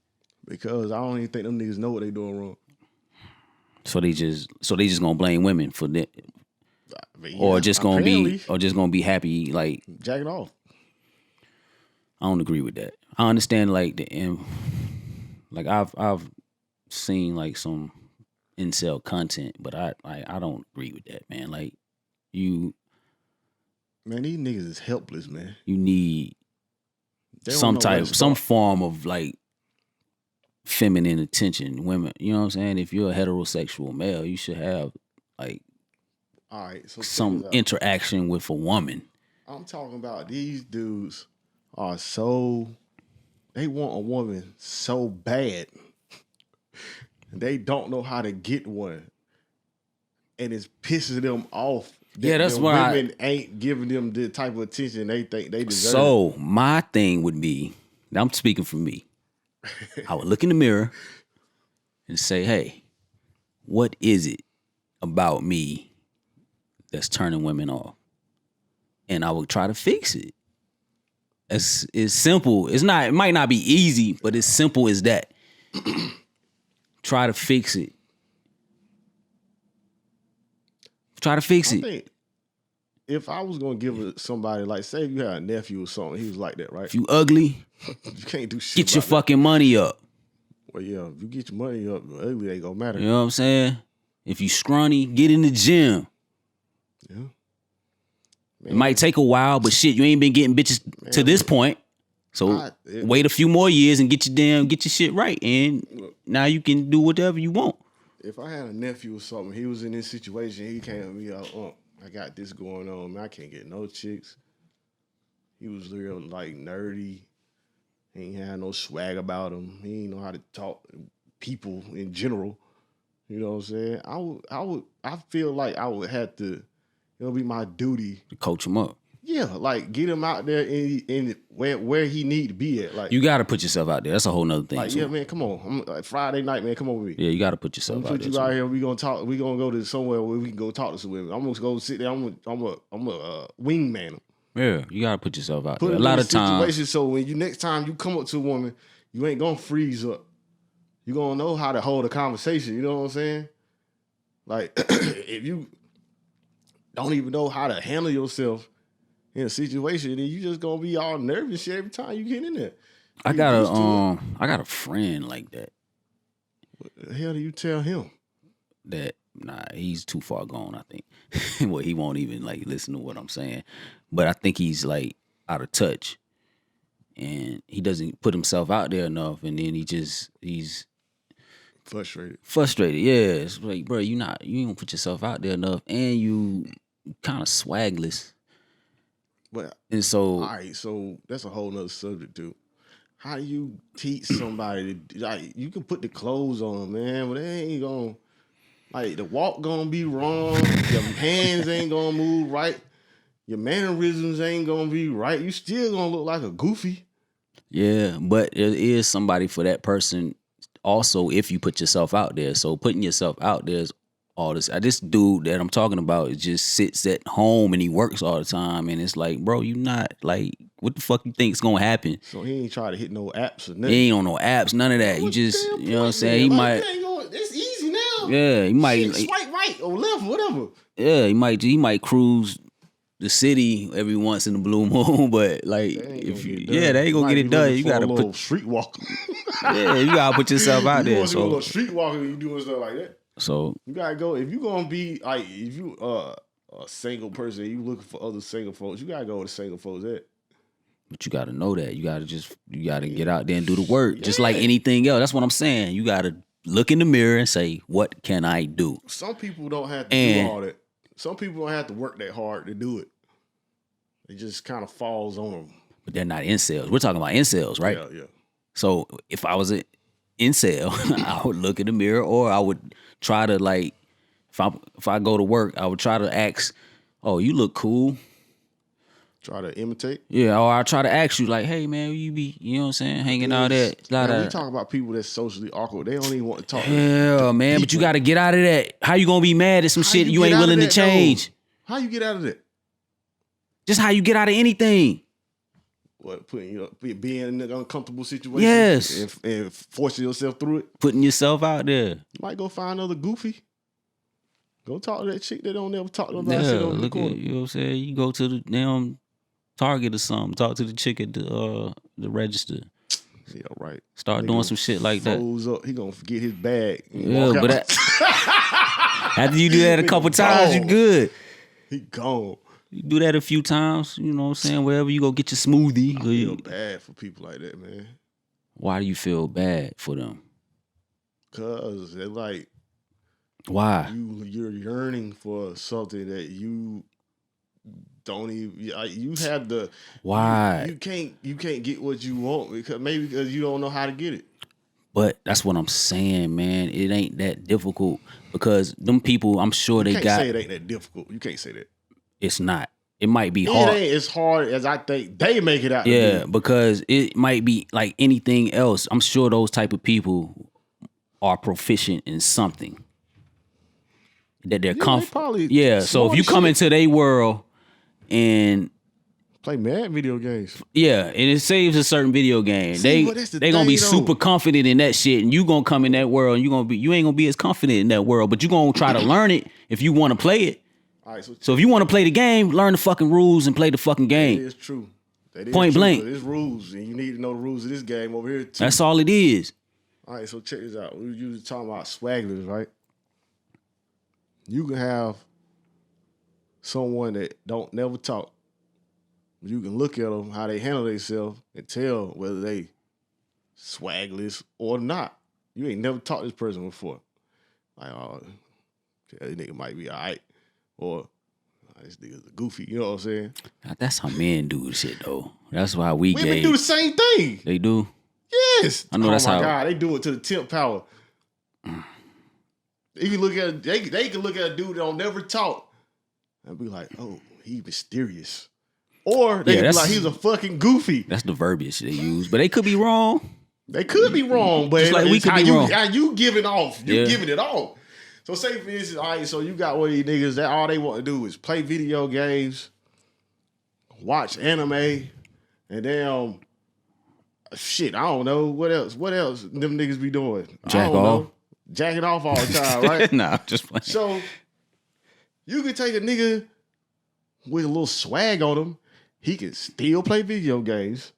Because I don't even think them niggas know what they doing wrong.
So they just gonna blame women for that,
But yeah,
or just gonna
apparently,
be happy. Like,
jacking off.
I don't agree with that. I understand like like I've seen like some incel content, but I don't agree with that, man. Like you
Man, these niggas is helpless, man.
you need
They don't know where to
some
start.
form of like feminine attention. Women, you know what I'm saying? If you're a heterosexual male, you should have like
All right, so check
some
this out.
interaction with a woman.
I'm talking about these dudes are they want a woman so bad. They don't know how to get one. And it's pissing them off.
Yeah, that's
the
why
women ain't giving them the type of attention they think they deserve.
So my thing would be, I'm speaking for me. I would look in the mirror and say, hey, what is it about me that's turning women off? And I would try to fix it. It's simple. It might not be easy, but it's simple as that. Try to fix it. Try to fix
I
it.
think if I was gonna give somebody, like, say if you had a nephew or something, he was like that, right?
If you ugly,
You can't do shit.
get your
about that.
fucking money up.
Well, yeah, if you get your money up, ugly ain't gonna matter.
You know what I'm saying? If you scrawny, get in the gym.
Yeah.
It might take a while, but shit, you ain't been getting bitches to this point. So wait a few more years and get your shit right. And now you can do whatever you want.
If I had a nephew or something, he was in this situation, he came to me, I got this going on, man. I can't get no chicks. He was real like nerdy. He ain't had no swag about him. He ain't know how to talk to people in general. You know what I'm saying? I feel like I would have to, it'll be my duty
To coach him up.
Yeah, like get him out there in where he need to be at. Like
You got to put yourself out there. That's a whole nother thing.
like
too.
yeah, man, come on. I'm like Friday night, man, come over with me.
Yeah, you got to put yourself
I'm
out
gonna
there.
put you
too.
out here. We gonna talk. We gonna go to somewhere where we can go talk to some women. I'm gonna go sit there. I'm a wingman him.
Yeah, you got to put yourself out
Put
there. A
him
lot
in a
of times.
situation so when you next time you come up to a woman, you ain't gonna freeze up. You gonna know how to hold a conversation. You know what I'm saying? Like if you don't even know how to handle yourself in a situation, then you just gonna be all nervous shit every time you get in there.
I got a friend like that.
What the hell do you tell him?
That he's too far gone, I think. Well, he won't even like listen to what I'm saying. But I think he's like out of touch. And he doesn't put himself out there enough, and then he's
Frustrated.
Yeah, it's like, bro, you don't put yourself out there enough, and you kind of swagless.
But
And so,
all right, so that's a whole nother subject too. How do you teach somebody to, like, you can put the clothes on, man, but they ain't gonna, like, the walk gonna be wrong, your hands ain't gonna move right, your mannerisms ain't gonna be right. You still gonna look like a goofy.
yeah, but there is somebody for that person also if you put yourself out there. So putting yourself out there is all this. This dude that I'm talking about just sits at home and he works all the time, and it's like, bro, you not like, what the fuck you think's gonna happen?
So he ain't try to hit no apps or nothing.
He ain't on no apps, none of that. You just, you know what I'm saying? He might,
it's easy now.
yeah, he might,
Shit, swipe right or left, whatever.
yeah, he might cruise the city every once in the blue moon, but like, if you, yeah, they ain't gonna get it done. You gotta put
street walk.
yeah, you gotta put yourself out there.
You want to go street walking, you doing stuff like that.
So
you gotta go. If you gonna be like, if you a single person, you looking for other single folks, you gotta go with the single folks at.
But you gotta know that. You gotta get out there and do the work. Just like anything else. That's what I'm saying. You gotta look in the mirror and say, what can I do?
Some people don't have to do all that. Some people don't have to work that hard to do it. It just kind of falls on them.
But they're not incels. We're talking about incels, right?
Yeah.
So if I was an incel, I would look in the mirror, or I would try to, like, if I go to work, I would try to ask, oh, you look cool.
Try to imitate?
Yeah, or I try to ask you, like, hey, man, you be, you know what I'm saying, hanging out that.
Man, we talk about people that's socially awkward. They don't even want to talk.
Yeah, man, people. But you got to get out of that. How you going to be mad at some shit you ain't willing to change?
How you get out of that?
Just how you get out of anything.
what putting you being in an uncomfortable situation.
Yes.
And forcing yourself through it.
Putting yourself out there.
You might go find another goofy. Go talk to that chick that don't never talk to nobody. Sit over in the
Look
corner.
at, you know what I'm saying? You go to the damn Target or something. Talk to the chick at the register.
Yeah, right.
Start doing some shit like that.
Up, he gonna forget his bag.
Yeah, but after you do that a couple times, you good.
He gone.
You do that a few times, you know what I'm saying? Wherever you go get your smoothie.
I feel bad for people like that, man.
Why do you feel bad for them?
Cause they're like,
why?
You're yearning for something that you don't even. You have the.
Why?
You can't get what you want because you don't know how to get it.
But that's what I'm saying, man. It ain't that difficult because them people, I'm sure they got. You
can't say it ain't that difficult. You can't say that.
It's not. It might be hard.
It ain't as hard as I think they make it out.
Yeah, because it might be like anything else. I'm sure those type of people are proficient in something that they're comfortable. Yeah, so if you come into their world and
play mad video games.
Yeah, and it saves a certain video game. They gonna be super confident in that shit, and you gonna come in that world and you ain't gonna be as confident in that world, but you gonna try to learn it if you want to play it. All right, so if you want to play the game, learn the fucking rules and play the fucking game.
That is true.
Point blank.
There's rules, and you need to know the rules of this game over here too.
That's all it is.
All right, so check this out. We usually talking about swagglers, right? You can have someone that don't never talk. You can look at them, how they handle themselves, and tell whether they swagless or not. You ain't never talked to this person before. Like, oh, this nigga might be all right. Or, oh, this nigga's a goofy. You know what I'm saying?
Now, that's how men do shit, though. That's why women
do the same thing.
They do?
Yes.
I know that's how. Oh, my
God. They do it to the 10th power. You can look at they can look at a dude that don't never talk and be like, oh, he mysterious. Or they can be like, he's a fucking goofy.
That's the verbiage they use. But they could be wrong.
They could be wrong, but
just like we could be wrong.
How you giving off. You giving it off. So say for instance, all right, so you got one of these niggas that all they want to do is play video games, watch anime, and then shit, I don't know. What else them niggas be doing?
Jack off.
Jacking off all the time, right?
Nah, just playing.
So you can take a nigga with a little swag on him. He can still play video games.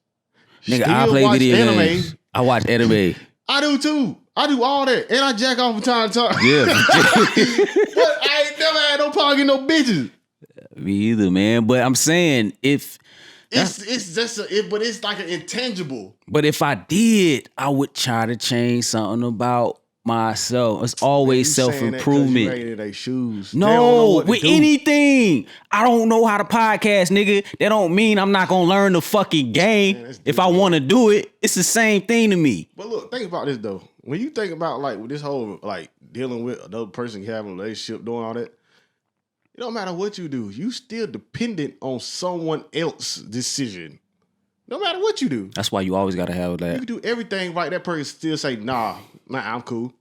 Nigga, I play video games. I watch anime.
I do too. I do all that. And I jack off from time to time.
Yeah.
But I ain't never had no problem getting no bitches.
Me either, man. But I'm saying
it's but it's like an intangible.
But if I did, I would try to change something about myself. It's always self-improvement.
You ain't in their shoes.
No, with anything. I don't know how to podcast, nigga. That don't mean I'm not gonna learn the fucking game. Man, if I want to do it. It's the same thing to me.
But look, think about this though. When you think about like with this whole like dealing with another person having a relationship, doing all that, it don't matter what you do. You still dependent on someone else's decision. No matter what you do.
That's why you always gotta have that.
You can do everything right. That person still say, nah, I'm cool.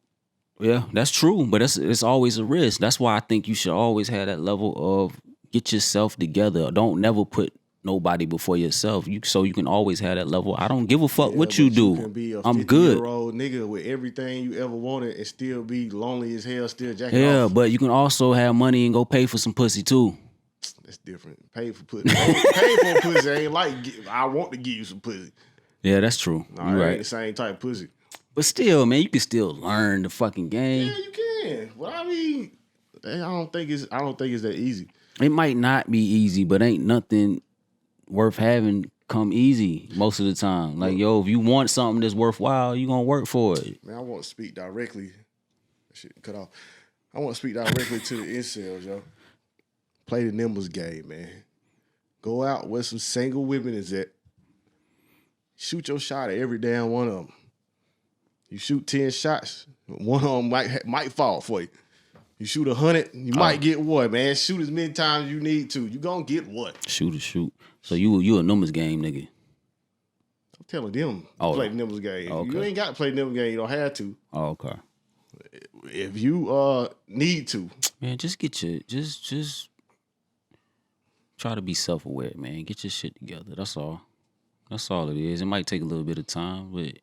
Yeah, that's true. But it's always a risk. That's why I think you should always have that level of get yourself together. Don't never put nobody before yourself. So you can always have that level. I don't give a fuck what you do.
You can be a
I'm good.
50-year-old nigga with everything you ever wanted and still be lonely as hell, still jacking off.
Yeah, but you can also have money and go pay for some pussy too.
That's different. Pay for pussy. Pay for pussy ain't like I want to give you some pussy.
Yeah, that's true.
No, you right. Ain't the same type of pussy.
But still, man, you can still learn the fucking game.
Yeah, you can. Well, I mean, I don't think it's that easy.
It might not be easy, but ain't nothing worth having come easy most of the time. Like, yo, if you want something that's worthwhile, you gonna work for it.
Man, I want to speak directly. Shit, cut off. I want to speak directly to the incels, yo. Play the Nimbus game, man. Go out where some single women is at. Shoot your shot at every damn one of them. You shoot 10 shots, one of them might fall for you. You shoot 100, you might get one, man. Shoot as many times as you need to. You gonna get what?
Shoot. So you a numbers game, nigga.
I'm telling them to play the numbers game. Okay. You ain't got to play the numbers game. You don't have to.
Oh, okay.
If you need to.
Man, just get your just try to be self-aware, man. Get your shit together. That's all. That's all it is. It might take a little bit of time, but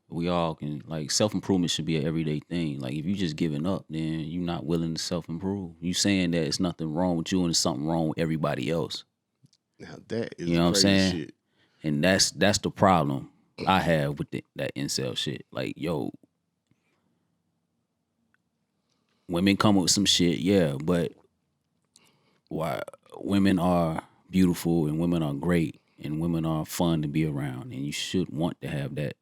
we all can, like, self-improvement should be an everyday thing. Like, if you just giving up, then you're not willing to self-improve. You saying that it's nothing wrong with you and it's something wrong with everybody else.
Now that is
You know what I'm
crazy
saying?
shit.
And that's the problem I have with that incel shit. Like, yo, women come up with some shit, yeah, but why women are beautiful and women are great and women are fun to be around, and you should want to have that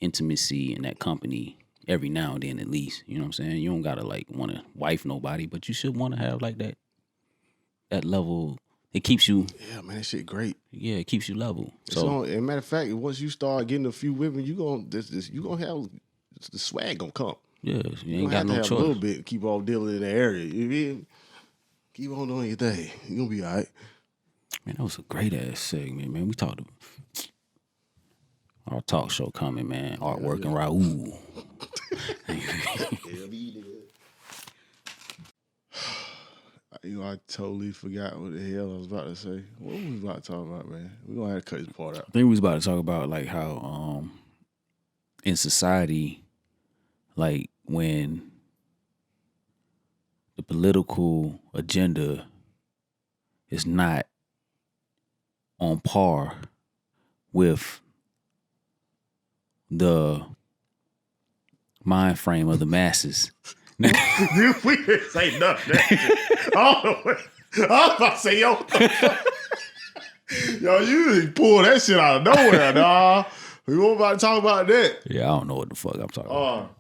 intimacy and that company every now and then at least. You know what I'm saying? You don't gotta like want to wife nobody, but you should want to have like that level. It keeps you.
Yeah, man, that shit great.
Yeah, it keeps you level.
So, as a matter of fact, once you start getting a few women, you gonna have the swag gonna come.
Yeah, you ain't
gonna
got no
have
choice.
A little bit. Keep on dealing in the area. You mean? Keep on doing your thing. You gonna be all right.
Man, that was a great ass segment, man. We talked. Our talk show coming, man. Artwork and Raul.
I totally forgot what the hell I was about to say. What were we about to talk about, man? We're gonna have to cut this part out.
I think we was about to talk about like how in society, like when the political agenda is not on par with the mind frame of the masses.
We didn't say nothing. I was about to say, yo, you didn't pull that shit out of nowhere, dawg. We weren't about to talk about that.
Yeah, I don't know what the fuck I'm talking about.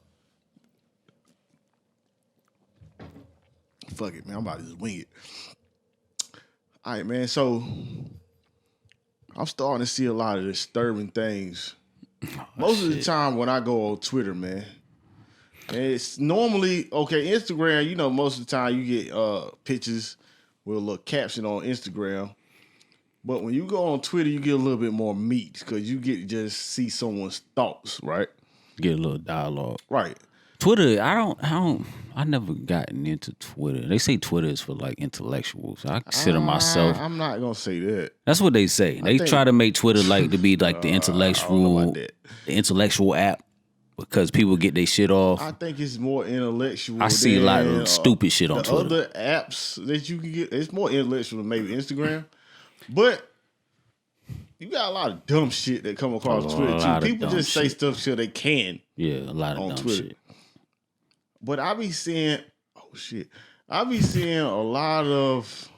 Fuck it, man. I'm about to just wing it. All right, man. So I'm starting to see a lot of disturbing things. Most of the time when I go on Twitter, man, it's normally, okay, Instagram, most of the time you get pictures with a little caption on Instagram. But when you go on Twitter, you get a little bit more meat because you get to just see someone's thoughts, right?
Get a little dialogue.
Right.
Twitter, I never gotten into Twitter. They say Twitter is for like intellectuals. I consider myself.
I'm not gonna say that.
That's what they say. They try to make Twitter like to be like the intellectual app because people get their shit off.
I think it's more intellectual.
I see a lot of stupid shit on Twitter.
Other apps that you can get, it's more intellectual than maybe Instagram, but you got a lot of dumb shit that come across Twitter too. People just say stuff so they can.
Yeah, a lot of dumb
Twitter.
Shit.
But I be seeing, I be seeing a lot of,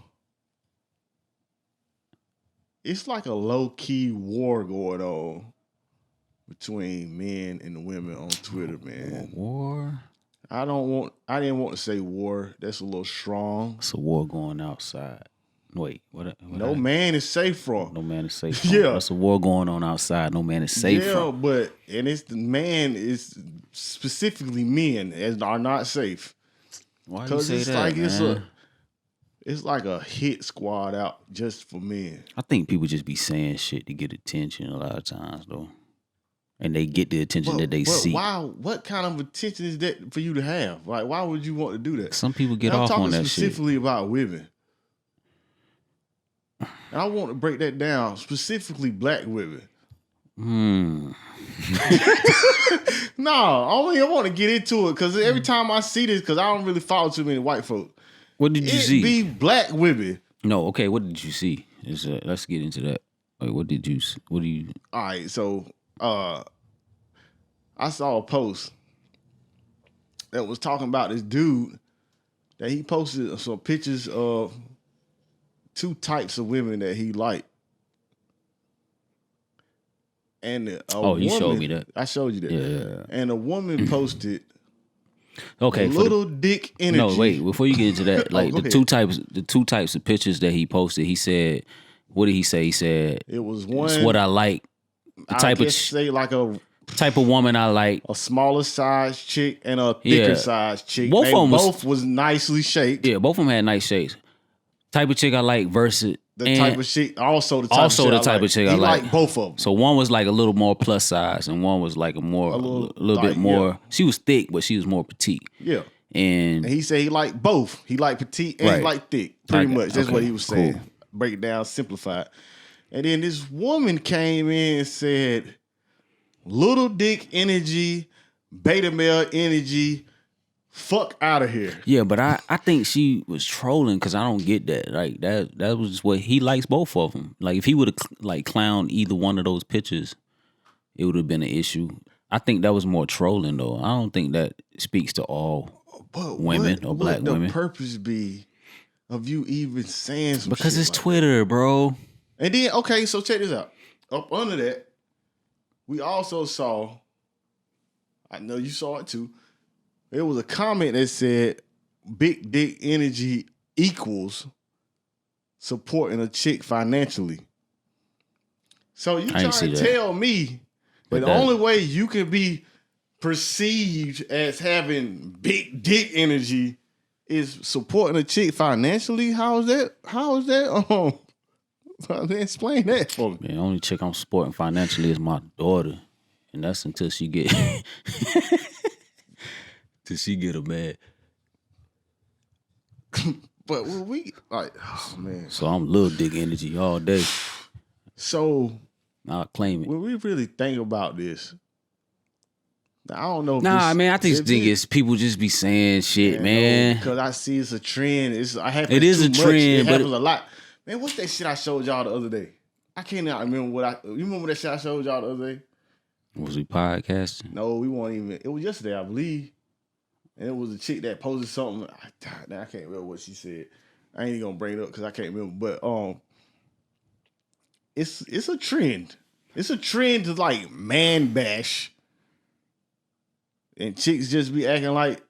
it's like a low-key war going on between men and women on Twitter, man.
War?
I didn't want to say war. That's a little strong.
It's a war going outside. Wait, what
no man is safe from.
No man is safe from.
Yeah.
That's a war going on outside. No man is safe from.
Yeah, and it's the man is specifically men are not safe.
Why do you say that, man?
It's like a hit squad out just for men.
I think people just be saying shit to get attention a lot of times, though. And they get the attention that they see.
Why? What kind of attention is that for you to have? Like, why would you want to do that?
Some people get off on that shit.
I'm talking specifically about women. And I want to break that down, specifically black women. No, I want to get into it because every time I see this, because I don't really follow too many white folk.
What did you see?
It be black women.
No, okay, what did you see? Let's get into that. Like, what did you see? What do you...
All right, so I saw a post that was talking about this dude that he posted some pictures of two types of women that he liked. And
you showed me that.
I showed you that.
Yeah.
And a woman posted
little
dick energy.
No, wait, before you get into that, like the two types of pictures that he posted, he said, what did he say? He said
it was one.
It's what I like. The type of woman I like.
A smaller size chick and a thicker size chick. Both was nicely shaped.
Yeah, both of them had nice shapes. Type of chick I like versus
the type of chick also the type of chick I like. He liked both of them.
So one was like a little more plus size and one was like a little bit more. Yeah. She was thick, but she was more petite.
Yeah.
And
he said he liked both. He liked petite and he liked thick. Pretty much. That's what he was saying. Cool. Break it down, simplify it. And then this woman came in and said, little dick energy, beta male energy, fuck out of here.
Yeah, but I think she was trolling because I don't get that. Like that was what he likes both of them. Like if he would have like clowned either one of those pictures, it would have been an issue. I think that was more trolling though. I don't think that speaks to all women or black women.
What the purpose be of you even saying some
because
shit
it's
like
Twitter,
that?
bro.
And then, okay, so check this out. Up under that, we also saw, I know you saw it too, there was a comment that said big dick energy equals supporting a chick financially. So you trying to tell me that the only way you can be perceived as having big dick energy is supporting a chick financially? How is that? Explain that for me.
Man, the only chick I'm supporting financially is my daughter. And that's until she get till she get a man.
But when we like, oh man.
So I'm little dick energy all day.
So
I'll claim it.
when we really think about this, I don't know.
I think it's people just be saying shit, man.
Because I see it's a trend. It is a
trend.
It happens a lot. Man, what's that shit I showed y'all the other day? I cannot remember you remember that shit I showed y'all the other day?
Was we podcasting?
No, we weren't even. It was yesterday, I believe. And it was a chick that posted something. I can't remember what she said. I ain't even gonna bring it up because I can't remember. But it's a trend. It's a trend to like man bash. And chicks just be acting like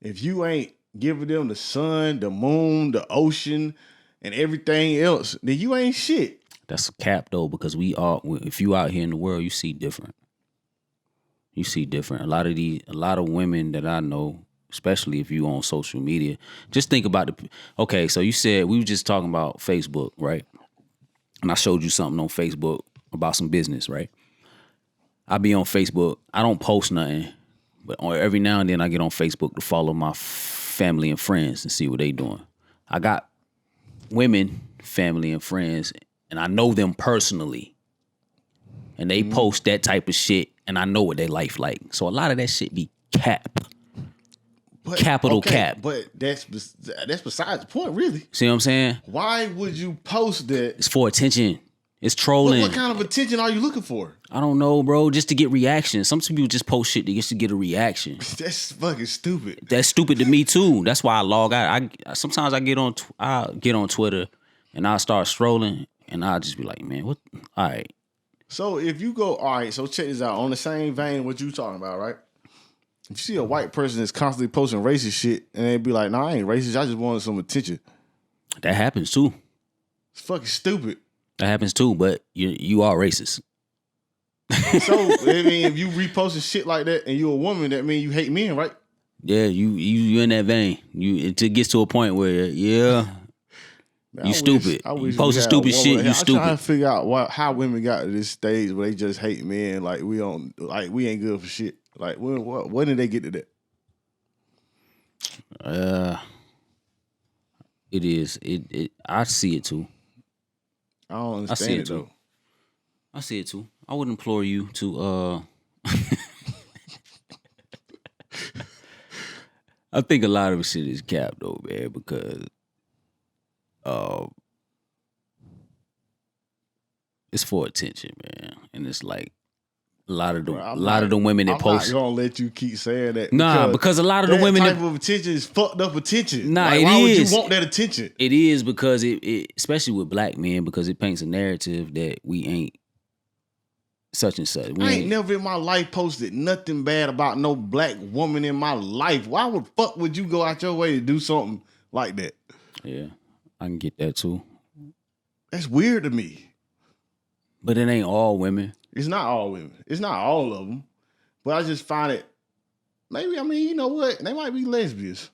if you ain't giving them the sun, the moon, the ocean, and everything else, then you ain't shit.
That's a cap though, because if you out here in the world, you see different. You see different. A lot of women that I know, especially if you on social media, just think about okay, so you said we were just talking about Facebook, right? And I showed you something on Facebook about some business, right? I be on Facebook. I don't post nothing, but every now and then I get on Facebook to follow my family and friends and see what they doing. I got women, family and friends, and I know them personally. And they post that type of shit, and I know what their life like. So a lot of that shit be cap. Capital cap.
But that's besides the point, really.
See what I'm saying?
Why would you post that?
It's for attention. It's trolling.
What kind of attention are you looking for?
I don't know, bro. Just to get reaction. Some people just post shit just to get a reaction.
That's fucking stupid.
That's stupid to me too. That's why I log out. Sometimes I get on Twitter and I'll start strolling and I'll just be like, man, what? All right.
So if you go, all right, so check this out. On the same vein of what you talking about, right? If you see a white person that's constantly posting racist shit and they be like, nah, I ain't racist. I just wanted some attention.
That happens too.
It's fucking stupid.
That happens too, but you are racist.
So, I mean, if you reposting shit like that and you a woman, that means you hate men, right?
Yeah, you in that vein. It gets to a point where, yeah,
Man,
you stupid. You posting stupid shit, you stupid.
I'm trying to figure out how women got to this stage where they just hate men, like we ain't good for shit. Like when did they get to that?
It is. I see it too.
I don't understand it though.
I see it too. I would implore you to I think a lot of shit is cap though, man, because it's for attention, man. And it's like a lot of the women that post.
I'm not gonna let you keep saying that.
Nah, because a lot of the women
type of attention is fucked up attention.
Nah,
like, why would you want that attention?
It is because it especially with black men, because it paints a narrative that we ain't such and such.
I ain't never in my life posted nothing bad about no black woman in my life. Why would fuck would you go out your way to do something like that?
Yeah, I can get that too.
That's weird to me.
But it ain't all women.
It's not all women. It's not all of them. But I just find it, maybe, I mean, you know what? They might be lesbians.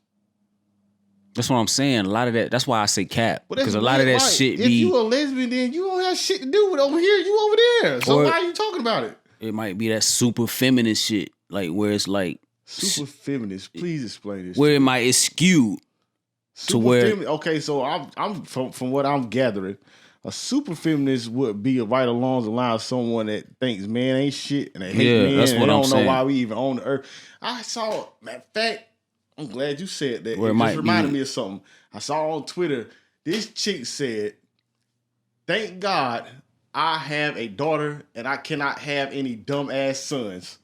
That's what I'm saying. A lot of that, that's why I say cap. Because a lot of that shit be...
If you a lesbian, then you don't have shit to do with over here. You over there. So why are you talking about it?
It might be that super feminist shit. Like, where it's like...
Super feminist. Please explain this.
Where it's skewed to where...
Okay, so I'm from what I'm gathering, A super feminist would be right along the line of someone that thinks man ain't shit and they hate men
that's
and
what
they
I'm
don't know
saying.
why we even on the earth. I saw, matter of fact, I'm glad you said that.
Where
it
it might
just reminded
be-
me of something. I saw on Twitter, this chick said, thank God I have a daughter and I cannot have any dumbass sons.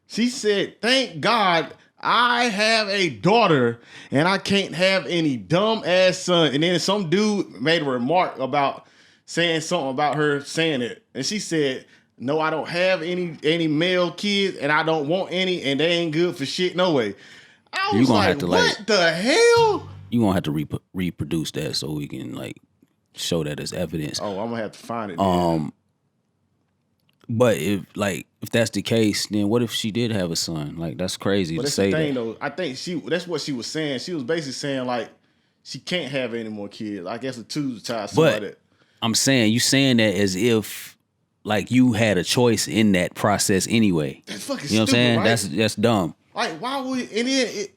She said, thank God I have a daughter and I can't have any dumbass son. And then some dude made a remark about saying something about her saying it. And she said, no, I don't have any male kids and I don't want any and they ain't good for shit no way. I was like, what the hell?
You gonna have to reproduce that so we can like show that as evidence.
Oh, I'm gonna have to find it. Then.
But if that's the case, then what if she did have a son? Like that's crazy to say
the thing,
that.
though. I think that's what she was saying. She was basically saying like she can't have any more kids. I guess a two child.
But I'm saying you saying that as if like you had a choice in that process anyway.
That's fucking
you know
stupid,
what I'm saying?
right?
That's dumb.
Like why would and then it?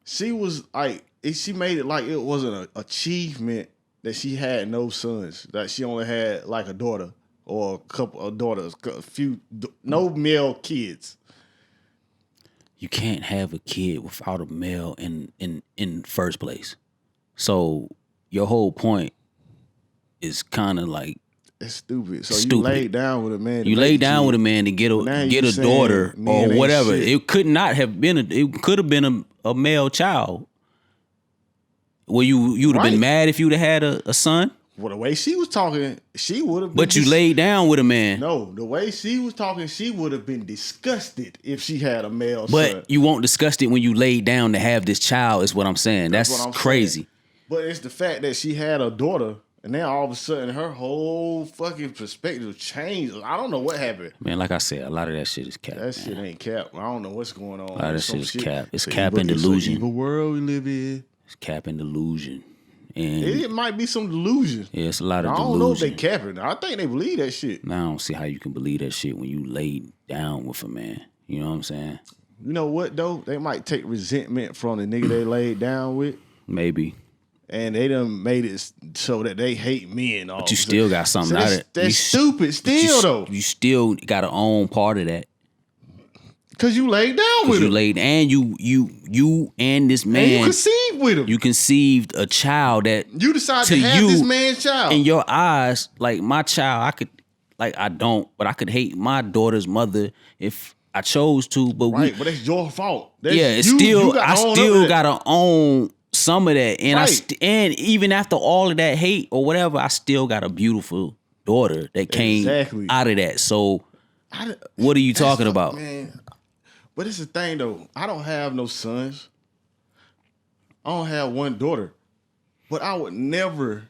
She was like she made it like it was an achievement that she had no sons. That she only had like a daughter or a couple of daughters, a few no male kids.
You can't have a kid without a male in first place. So your whole point is kind of like
it's stupid. So
stupid.
You laid down with a man.
You laid down with a man to get a daughter or whatever. It could not have been. It could have been a male child. Well, you'd have been mad if you'd have had a son.
Well, the way she was talking, she would have.
But you laid down with a man.
No, the way she was talking, she would have been disgusted if she had a male
but
son.
You won't disgust it when you laid down to have this child. Is what I'm saying. That's
what I'm
crazy.
Saying. But it's the fact that she had a daughter, and then all of a sudden her whole fucking perspective changed. I don't know what happened.
Man, like I said, a lot of that shit is cap.
That shit ain't cap. I don't know what's going on.
A lot of that shit is cap. It's cap and delusion.
It's an evil world we live in.
It's cap and delusion. And
it might be some delusion.
Yeah, it's a lot of delusion.
I don't know if they capping. I think they believe that shit.
Now, I don't see how you can believe that shit when you laid down with a man. You know what I'm saying?
You know what, though? They might take resentment from the nigga they laid down with.
Maybe.
And they done made it so that they hate men.
But you still got something out of it.
That's stupid still, though.
You still got to own part of that.
Cause you laid down with him.
You laid, and you and this man.
And you conceived with him.
You conceived a child that
you decided to have this man's child.
In your eyes, like my child, but I could hate my daughter's mother if I chose to. But
but that's your fault. I
still gotta own some of that, and and even after all of that hate or whatever, I still got a beautiful daughter that came out of that. So, what are you talking about,
man? But it's the thing, though. I don't have no sons. I don't have one daughter. But I would never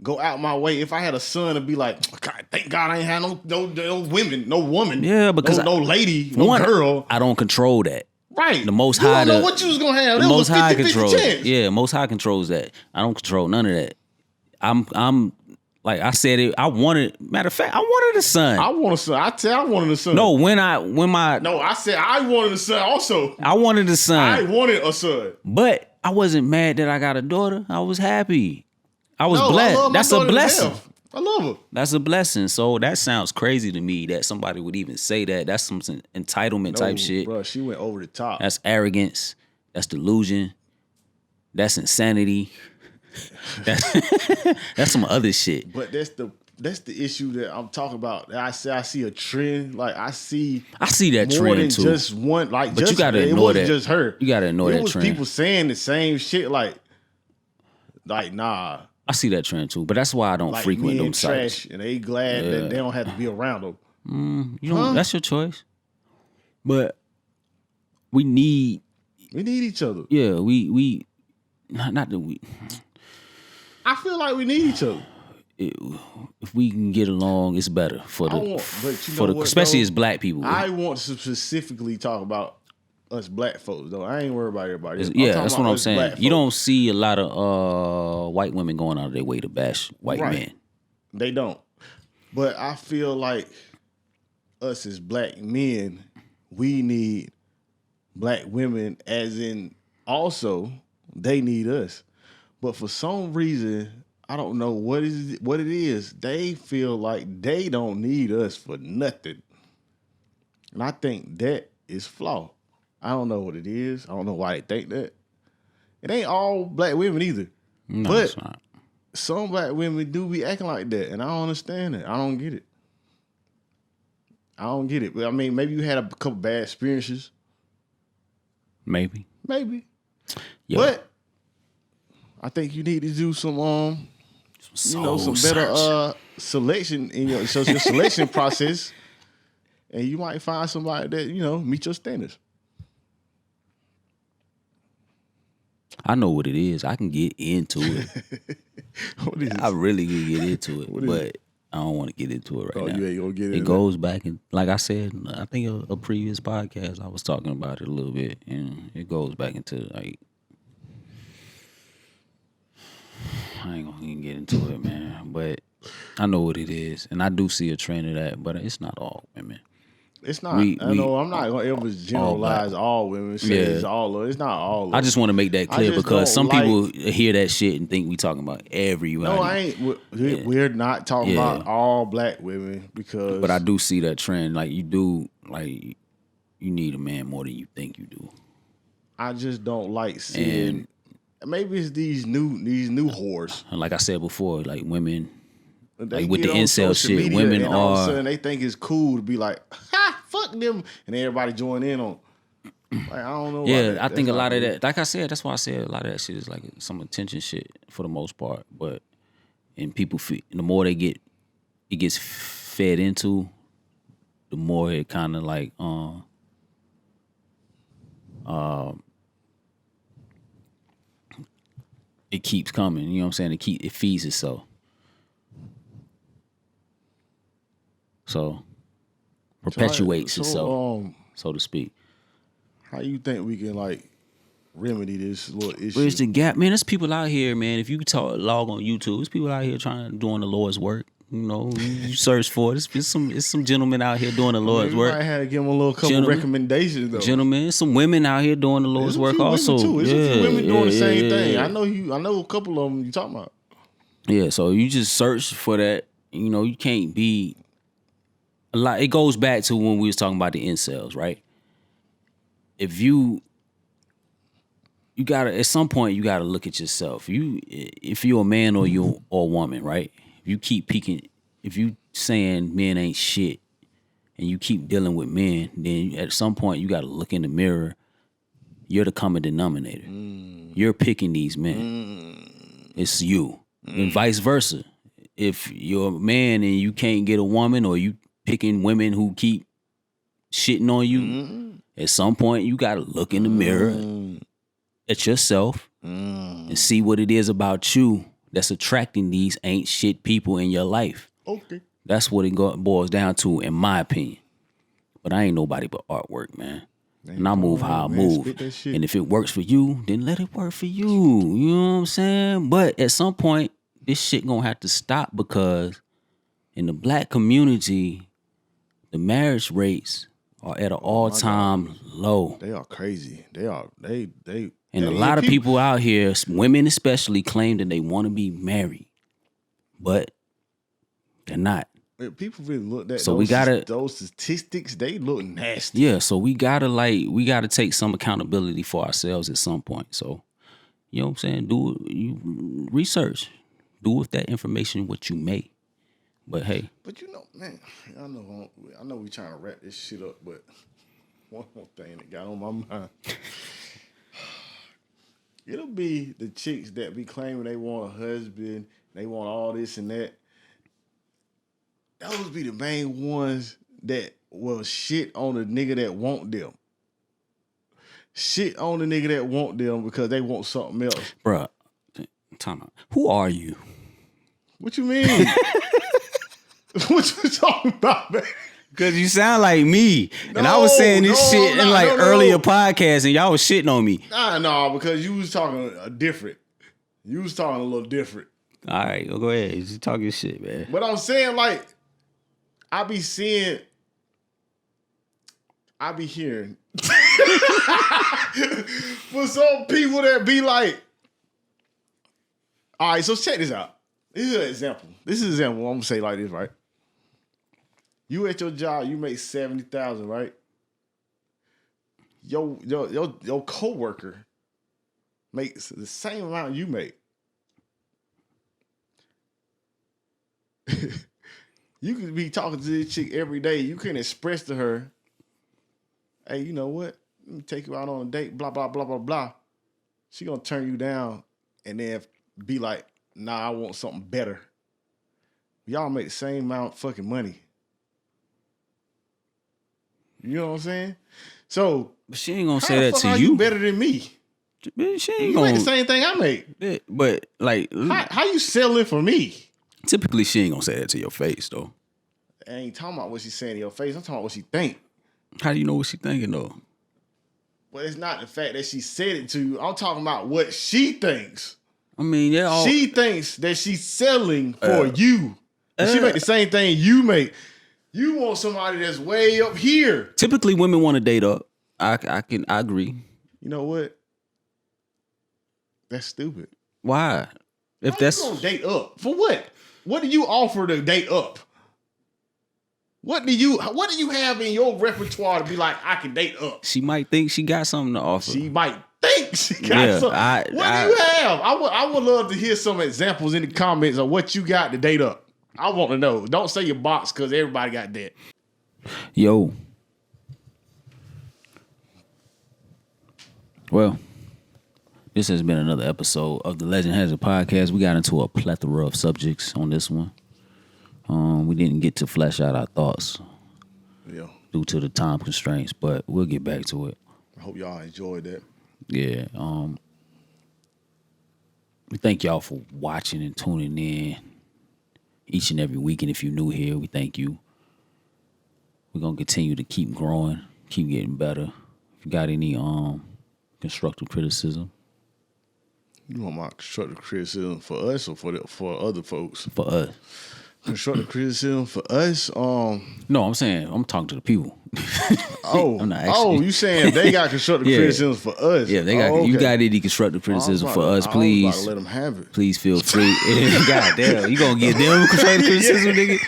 go out my way if I had a son and be like, God, thank God I ain't had no women, no woman.
Yeah, because
no lady, no girl.
I don't control that.
Right.
The Most High.
You don't know what you was going to have.
The Most High
controls.
Yeah, Most High controls that. I don't control none of that. I'm like I said, matter of fact, I wanted a son.
I want a son. I wanted a son.
No,
I said I wanted a son also.
I wanted a son.
I wanted a son.
But I wasn't mad that I got a daughter. I was happy. I was blessed. That's a blessing.
I love her.
That's a blessing. So that sounds crazy to me that somebody would even say that. That's some entitlement type shit.
Bro, she went over the top.
That's arrogance. That's delusion. That's insanity. That's some other shit.
But that's the issue that I'm talking about. I see a trend. Like I see
that
more
trend
than
too.
Just one. Like,
but
just,
you gotta
it
ignore
wasn't
that.
Just her.
You gotta ignore that trend. It was
people saying the same shit. Like nah.
I see that trend too. But that's why I don't frequent them sites.
And they glad that they don't have to be around them.
You know, that's your choice. But we need
each other.
Yeah, we not that we.
I feel like we need each other.
If we can get along, it's better for especially as black people.
I want to specifically talk about us black folks, though. I ain't worried about everybody else.
That's what I'm saying. You don't see a lot of white women going out of their way to bash white men.
They don't. But I feel like us as black men, we need black women, as in also they need us. But for some reason, I don't know what it is. They feel like they don't need us for nothing. And I think that is flawed. I don't know what it is. I don't know why they think that. It ain't all black women either.
No,
but
it's not.
some black women do be acting like that, and I don't understand it. I don't get it. But I mean, maybe you had a couple bad experiences.
Maybe. Yo.
But I think you need to do some some better selection in your selection process, and you might find somebody that meet your standards.
I know what it is. I can get into it.
What is
I really can get into it,
What is
but I don't want to get into it right now.
You ain't gonna get into
it goes back, and like I said, I think a previous podcast I was talking about it a little bit, and it goes back into like, I ain't gonna even get into it, man. But I know what it is, and I do see a trend of that, but it's not all women.
It's not. I'm not gonna ever generalize all women. Say it's all. It's not all.
I just want to make that clear because some people hear that shit and think we talking about everybody.
No, I ain't. We're not talking about all black women because.
But I do see that trend. Like you do, like you need a man more than you think you do.
I just don't like seeing. Maybe it's these new whores.
Like I said before, like women.
They
like with the incel shit, women
and all of a
are.
sudden they think it's cool to be like, ha, fuck them, and everybody join in on. Like I don't know.
Yeah, I think a lot of that. Like I said, that's why I said a lot of that shit is like some attention shit for the most part. But and people feel the more it gets fed into, the more it kind of like it keeps coming. You know what I'm saying? It feeds itself. So perpetuates itself, so to speak.
How you think we can like remedy this little issue?
Where's the gap, man? There's people out here, man. If you log on YouTube, there's people out here doing the Lord's work. You know, you search for it. It's some gentlemen out here doing the Lord's work.
I had to give them a couple recommendations though.
Gentlemen, some women out here doing the Lord's work also.
There's a few women doing the same thing. I know a couple of them you talking about.
Yeah, so you just search for that. You know, you can't be. It goes back to when we was talking about the incels, right? If you gotta, at some point you gotta look at yourself. If you're a man or you're a woman, right? If you keep peeking, if you saying men ain't shit, and you keep dealing with men, then at some point you gotta look in the mirror. You're the common denominator. You're picking these men. It's you, and vice versa. If you're a man and you can't get a woman, or you picking women who keep shitting on you, at some point you gotta look in the mirror at yourself and see what it is about you that's attracting these ain't shit people in your life.
Okay.
That's what it boils down to, in my opinion. But I ain't nobody but artwork, man. And I move how I move. And if it works for you, then let it work for you. You know what I'm saying? But at some point, this shit gonna have to stop, because in the black community, the marriage rates are at an all-time low.
They are crazy. They are. They.
And a lot of people out here, women especially, claim that they want to be married, but they're not.
People really look at
so
those statistics. They look nasty.
Yeah, so we gotta take some accountability for ourselves at some point. So, you know what I'm saying? You research. Do with that information what you may. But hey.
But man, I know we trying to wrap this shit up, but one more thing that got on my mind. It'll be the chicks that be claiming they want a husband, they want all this and that. Those be the main ones that will shit on the nigga that want them. Shit on the nigga that want them because they want something else.
Bruh, time out. Who are you?
What you mean? What you talking about, man?
Because you sound like me. And I was saying this shit in earlier podcasts, and y'all was shitting on me.
No, because you was talking different. You was talking a little different.
All right, well, go ahead. You talking shit, man.
But I'm saying, I be hearing for some people that be like, All right, so check this out. This is an example. This is an example. I'm gonna say like this, right? You at your job, you make 70,000, right? Your coworker makes the same amount you make. You could be talking to this chick every day. You can express to her, hey, you know what? Let me take you out on a date, blah, blah, blah, blah, blah. She gonna turn you down and then be like, nah, I want something better. Y'all make the same amount of fucking money. You know what I'm saying? So,
But she ain't gonna
how
say
the
that
fuck
to
are
you.
you better than me?
Man, she ain't
You
gonna
make the same thing I make.
But like,
How you selling for me?
typically she ain't gonna say that to your face though.
I ain't talking about what she's saying to your face. I'm talking about what she think.
How do you know what she thinking though?
Well, it's not the fact that she said it to you. I'm talking about what she thinks.
I mean, yeah,
She thinks that she's selling for you. And she make the same thing you make. You want somebody that's way up here.
typically women want to date up. I agree.
You know what? That's stupid.
Why? If
How
that's
you gonna date up? For what? What do you offer to date up? What do you have in your repertoire to be like, I can date up?
she might think she got something to offer.
She might think she got something. What do you have? I would love to hear some examples in the comments of what you got to date up. I want to know. Don't say your box because everybody got that.
Yo. Well, this has been another episode of the Legend Has a Podcast. We got into a plethora of subjects on this one. We didn't get to flesh out our thoughts due to the time constraints, but we'll get back to it.
I hope y'all enjoyed that.
Yeah. We thank y'all for watching and tuning in each and every week. And if you're new here, we thank you. We're gonna continue to keep growing, keep getting better. If you got any constructive criticism.
You want my constructive criticism for us or for other folks?
For us.
Constructive criticism for us?
No, I'm saying I'm talking to the people. I'm not actually.
You saying they got constructive criticism for us?
Yeah, they got.
Okay.
You got any constructive criticism for us? Please,
I was about to let them have it.
Please feel free. God damn, you gonna give them constructive criticism, nigga?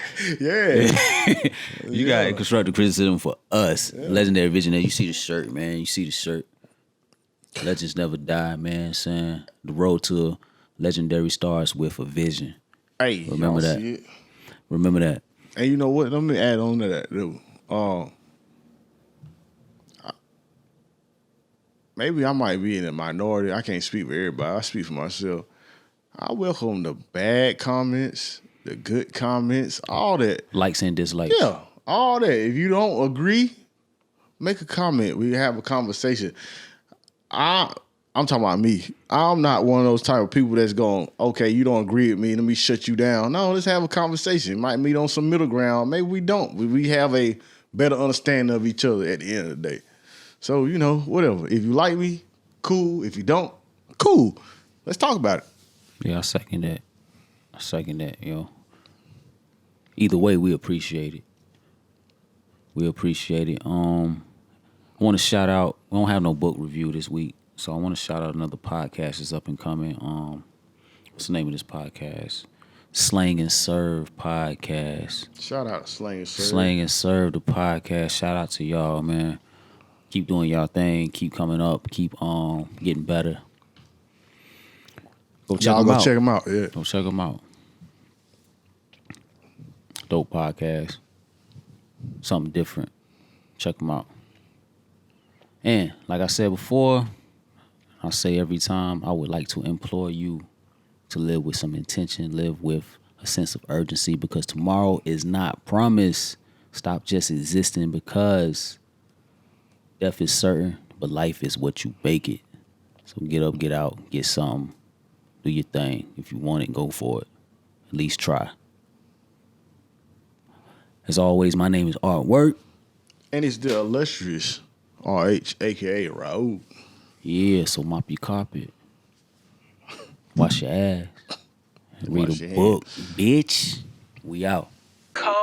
Yeah.
You got constructive criticism for us, Legendary Visionary. You see the shirt, man. You see the shirt. Legends never die, man. Saying the road to legendary starts with a vision.
Hey,
remember that.
See it?
Remember that.
And you know what? Let me add on to that, dude. Maybe I might be in a minority. I can't speak for everybody. I speak for myself. I welcome the bad comments, the good comments, all that.
Likes and dislikes.
Yeah, all that. If you don't agree, make a comment. We have a conversation. I'm talking about me. I'm not one of those type of people that's going, okay, you don't agree with me, let me shut you down. No, let's have a conversation. Might meet on some middle ground. Maybe we don't. We have a better understanding of each other at the end of the day. So, you know, whatever. If you like me, cool. If you don't, cool. Let's talk about it.
Yeah, I second that, yo. Either way, we appreciate it. We appreciate it. I want to shout out, we don't have no book review this week, so I want to shout out another podcast that's up and coming. What's the name of this podcast? Slang and Serve Podcast.
Shout out to Slang and Serve.
Slang and Serve, the podcast. Shout out to y'all, man. Keep doing y'all thing. Keep coming up. Keep getting better. Go check them out.
Check them out. Yeah.
Go check them out. Dope podcast. Something different. Check them out. And like I said before, I say every time, I would like to implore you to live with some intention, live with a sense of urgency, because tomorrow is not promised. Stop just existing, because death is certain, but life is what you make it. So get up, get out, get something, do your thing. If you want it, go for it. At least try. As always, my name is Art Work.
And it's the illustrious RH, a.k.a. Raul.
Yeah, so mop your carpet. Wash your ass. Read a book, bitch. We out.
Cold.